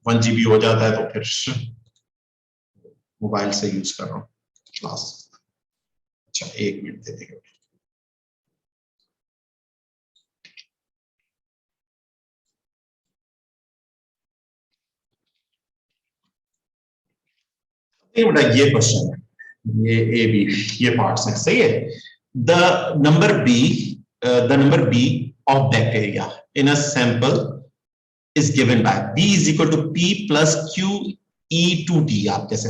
1 GB हो जाता है, तो फिर मोबाइल से यूज कर रहा हूँ क्लास। अच्छा 1 मिनट दे देंगे। बेटा ये क्वेश्चन है, ये ए बी ये पार्ट्स हैं, सही है। The number B of bacteria in a sample is given by b is equal to p plus q e to t। आप कैसे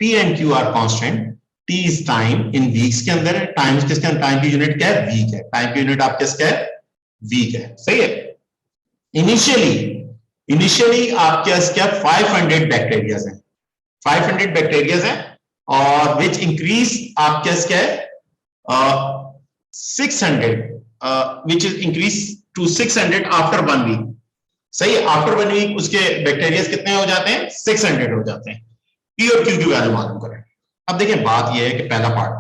p and q are constant, t is time in weeks के अंदर है, time किसके अंदर, time की unit क्या है, वीक है, टाइम की यूनिट आप किसका है, वीक है, सही है। इनिशियली आपके पास क्या 500 बैक्टीरिया हैं, 500 बैक्टीरिया हैं, और विच इंक्रीज आपके पास क्या है 600 which is increase to 600 after 1 week, सही है। आफ्टर 1 वीक उसके बैक्टीरिया कितने हो जाते हैं, 600 हो जाते हैं। पी और क्यू की वैल्यू मालूम करें। अब देखिए बात यह है कि पहला पार्ट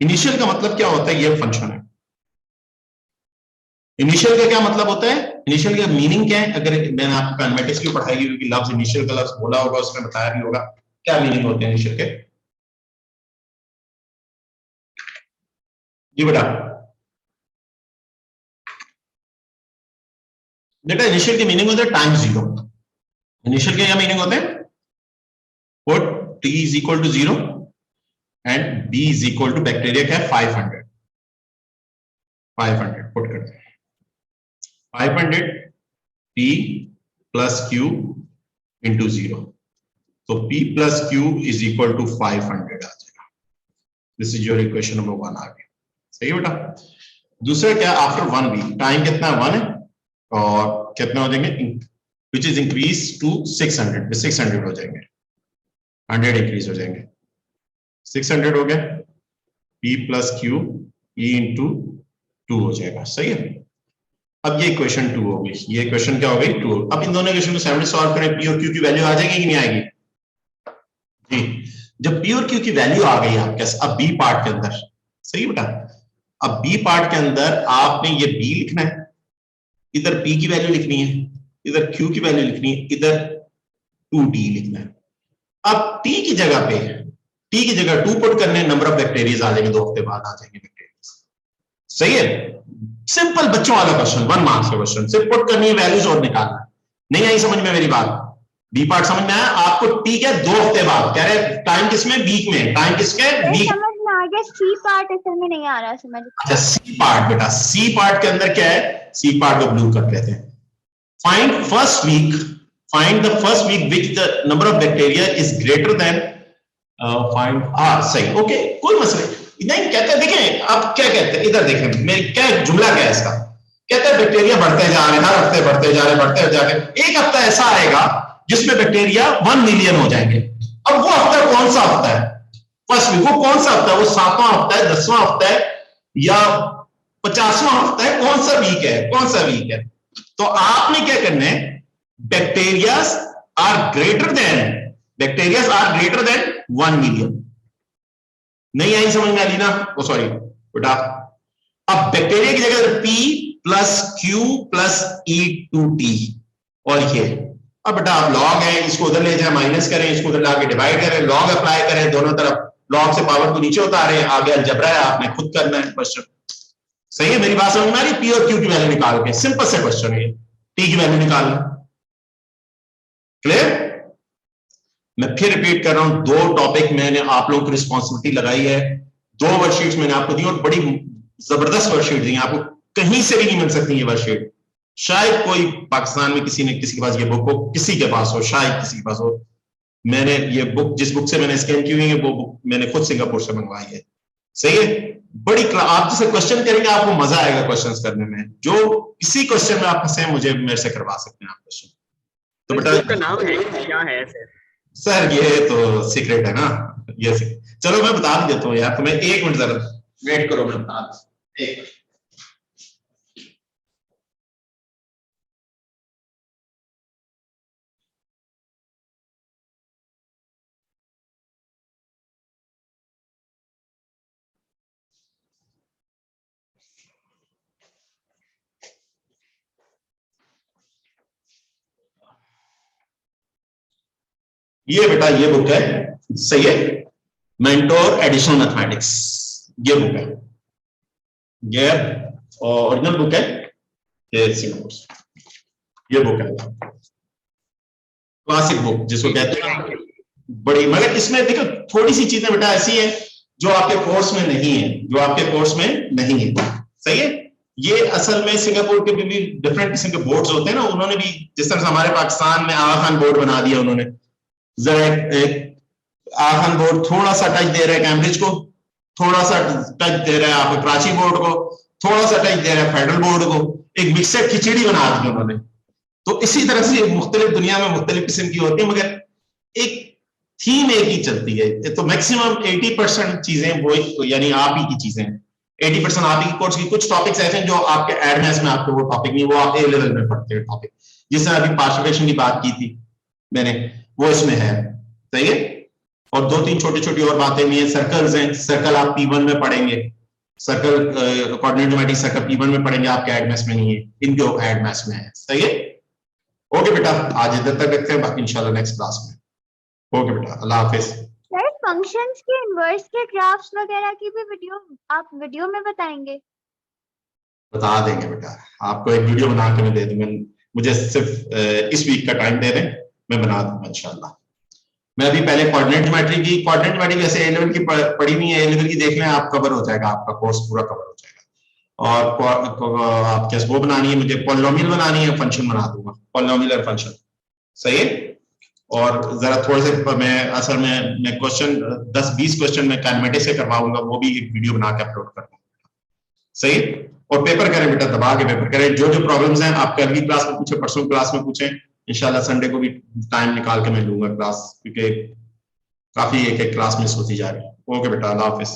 इनिशियल का मतलब क्या होता है, ये फंक्शन है। इनिशियल का क्या मतलब होता है, इनिशियल का मीनिंग क्या है, अगर मैंने आपको काइनेमेटिक्स की पढ़ाई की, क्योंकि लफ्ज इनिशियल का लफ्ज बोला होगा, उसमें बताया भी होगा क्या मीनिंग होते हैं इनिशियल के। जी बेटा इनिशियल की मीनिंग होता है टाइम 0। इनिशियल के क्या मीनिंग होते हैं, put t is equal to 0 and b is equal to bacteria क्या है 500 पुट करते हैं 500 p plus q into 0, तो p plus q is equal to 500 आ जाएगा। This is your equation number 1 आ गया, सही बेटा। दूसरा क्या, आफ्टर 1 वीक टाइम कितना 1 है, और कितना हो जाएंगे, विच इज इंक्रीज टू 600, 600 हो जाएंगे, 100 इंक्रीज हो जाएंगे, 600 हो गया, p plus Q e into 2 हो जाएगा, सही है। अब ये इक्वेशन 2 हो गई, ये इक्वेशन क्या हो गई 2। अब इन दोनों इक्वेशन को सेपरेट सॉल्व करें, p और q की वैल्यू आ जाएगी कि नहीं आएगी जी। जब p और q की वैल्यू आ गई आपके अब b पार्ट के अंदर, सही बेटा। अब b पार्ट के अंदर आपने ये b लिखना है, इधर p की वैल्यू लिखनी है, इधर q की वैल्यू लिखनी है, इधर 2t लिखना है। अब t की जगह 2 पुट करने, नंबर ऑफ बैक्टीरिया आ जाएंगे, 2 हफ्ते बाद आ जाएंगे बैक्टीरिया, सही है। सिंपल बच्चों वाला क्वेश्चन, 1 मार्क्स का क्वेश्चन, सिर्फ पुट करनी है, वैल्यूज और निकालना। नहीं आई समझ में मेरी बात, बी पार्ट समझ में आया आपको। टी क्या 2 हफ्ते बाद कह रहे, टाइम किसमें, वीक में, टाइम किसके वीक। समझ में आ गया, सी पार्ट असल में नहीं आ रहा समझ। अच्छा सी पार्ट बेटा, सी पार्ट के अंदर क्या है, सी पार्ट को ब्लू कर लेते हैं। Find the first week which the number of bacteria is greater than find, सही, ओके कोई मसला नहीं। कहते हैं देखें आप क्या कहते हैं, इधर देखें मेरी क्या जुमला क्या है इसका, कहते हैं बैक्टीरिया बढ़ते जा रहे हैं, हर हफ्ते बढ़ते जा रहे हैं। एक हफ्ता ऐसा आएगा जिसमें बैक्टीरिया 1 मिलियन हो जाएंगे। अब वो हफ्ता कौन सा हफ्ता है, फर्स्ट वीक, वो कौन सा हफ्ता है, वो 7वां हफ्ता है, 10वां हफ्ता है, या 50वां हफ्ता है, कौन सा वीक है। तो आपने क्या करना है, bacterias are greater than 1 million. नहीं आई समझ में अलीना, ओ सॉरी बेटा। अब बैक्टीरिया की जगह p plus q plus e to t, और ये अब बेटा लॉग है, इसको उधर ले जाए, माइनस करें, इसको उधर लाके डिवाइड करें, लॉग अप्लाई करें दोनों तरफ, लॉग से पावर को नीचे उतारें, आगे अलजबरा है, आपने खुद करना है क्वेश्चन। सही है, मेरी बात समझ में आ रही? पी और क्यू की वैल्यू निकाल के, सिंपल से क्वेश्चन है, टी की वैल्यू निकालना। क्लियर? मैं फिर रिपीट कर रहा हूं, 2 टॉपिक मैंने आप लोगों की रिस्पॉन्सिबिलिटी लगाई है, 2 वर्कशीट्स मैंने आपको दी और बड़ी जबरदस्त वर्कशीट दी, आपको कहीं से भी नहीं मिल सकती ये वर्कशीट। शायद कोई पाकिस्तान में किसी के पास ये बुक हो, किसी के पास हो, शायद किसी के पास हो। मैंने ये बुक, जिस बुक से मैंने स्कैन की हुई है, वो बुक मैंने खुद सिंगापुर से मंगवाई है। सही है, बड़ी आप जैसे क्वेश्चन करेंगे आपको मजा आएगा क्वेश्चंस करने में। जो किसी क्वेश्चन में आप फंसे मुझे मेरे से करवा सकते हैं आप क्वेश्चन। तो बेटा का नाम है क्या है सर? ये तो सीक्रेट है ना, ये चलो मैं बता देता हूँ यार, तुम्हें 1 मिनट जरा वेट करो, मैं बता दूं। एक ये बेटा ये बुक है, सही है, मेंटोर एडिशनल मैथमेटिक्स, ये बुक है, ये ओरिजिनल बुक है, ये सिंगापुर, ये बुक है क्लासिक बुक जिसको कहते हैं बड़ी। मगर इसमें देखो थोड़ी सी चीजें बेटा ऐसी है जो आपके कोर्स में नहीं है, जो आपके कोर्स में नहीं है। सही है, ये असल में सिंगापुर के भी डिफरेंट किस्म के बोर्ड्स होते हैं ना, उन्होंने भी जिस तरह से हमारे पाकिस्तान में आगा खान बोर्ड बना दिया उन्होंने, जरा एक आगा खान बोर्ड थोड़ा सा टच दे रहा है कैम्ब्रिज को, थोड़ा सा टच दे रहा है आपके कराची बोर्ड को, थोड़ा सा टच दे रहा है फेडरल बोर्ड को, एक मिक्सड खिचड़ी बना दी उन्होंने। तो इसी तरह से मुख्तलिफ दुनिया में मुख्तलिफ किस्म की होती है, मगर एक थीम एक ही चलती है। तो मैक्सिमम 80% चीजें वो यानी आप ही की चीजें हैं, 80% आप ही की कोर्स की। कुछ टॉपिक्स ऐसे हैं जो आपके एडमेस में आपके वो टॉपिक नहीं, वो आप ए लेवल में पढ़ते हैं टॉपिक, जिस तरह अभी पार्टिसिपेशन की बात की थी मैंने, वो इसमें है। सही है, और 2-3 छोटी छोटी और बातें भी हैं। सर्कल्स हैं, सर्कल आप P1 में पढ़ेंगे, circle coordinate geometry circle P1 में पढ़ेंगे, आपके एडमेस में नहीं है, इनके एडमेस में है। सही है, ओके बेटा, आज इधर तक रखते हैं, बाकी इंशाल्लाह नेक्स्ट क्लास में। ओके बेटा, अल्लाह हाफिज। सर फंक्शंस के इनवर्स के ग्राफ्स वगैरह की भी वीडियो आप वीडियो में बताएंगे? बता देंगे बेटा, आपको एक वीडियो बना के मैं दे दूंगा, मुझे सिर्फ इस वीक का टाइम दे दें, मैं बना दूंगा इंशाल्लाह। मैं अभी पहले कोऑर्डिनेट ज्योमेट्री वैसे ए लेवल की पढ़ी नहीं है, ए लेवल की देख लें, आप कवर हो जाएगा, आपका कोर्स पूरा कवर हो जाएगा। और आप कैसे वो बनानी है, मुझे पॉलिनोमियल बनानी है, फंक्शन बना दूंगा, पॉलिनोमियल और फंक्शन। सही है, और जरा थोड़े से मैं असल में मैं क्वेश्चन 10-20 क्वेश्चन मैं कैलमेटिक्स से करवाऊंगा, वो भी एक वीडियो बना के अपलोड कर दूंगा। सही है, और पेपर करें बेटा, दबा के पेपर करें। जो जो प्रॉब्लम्स हैं आप कल की क्लास में पूछे, परसों क्लास में पूछें, इंशाल्लाह संडे को भी टाइम निकाल के मैं लूंगा क्लास, क्योंकि काफी एक क्लास मिस होती जा रही है। ओके बेटा, अल्लाह हाफिज।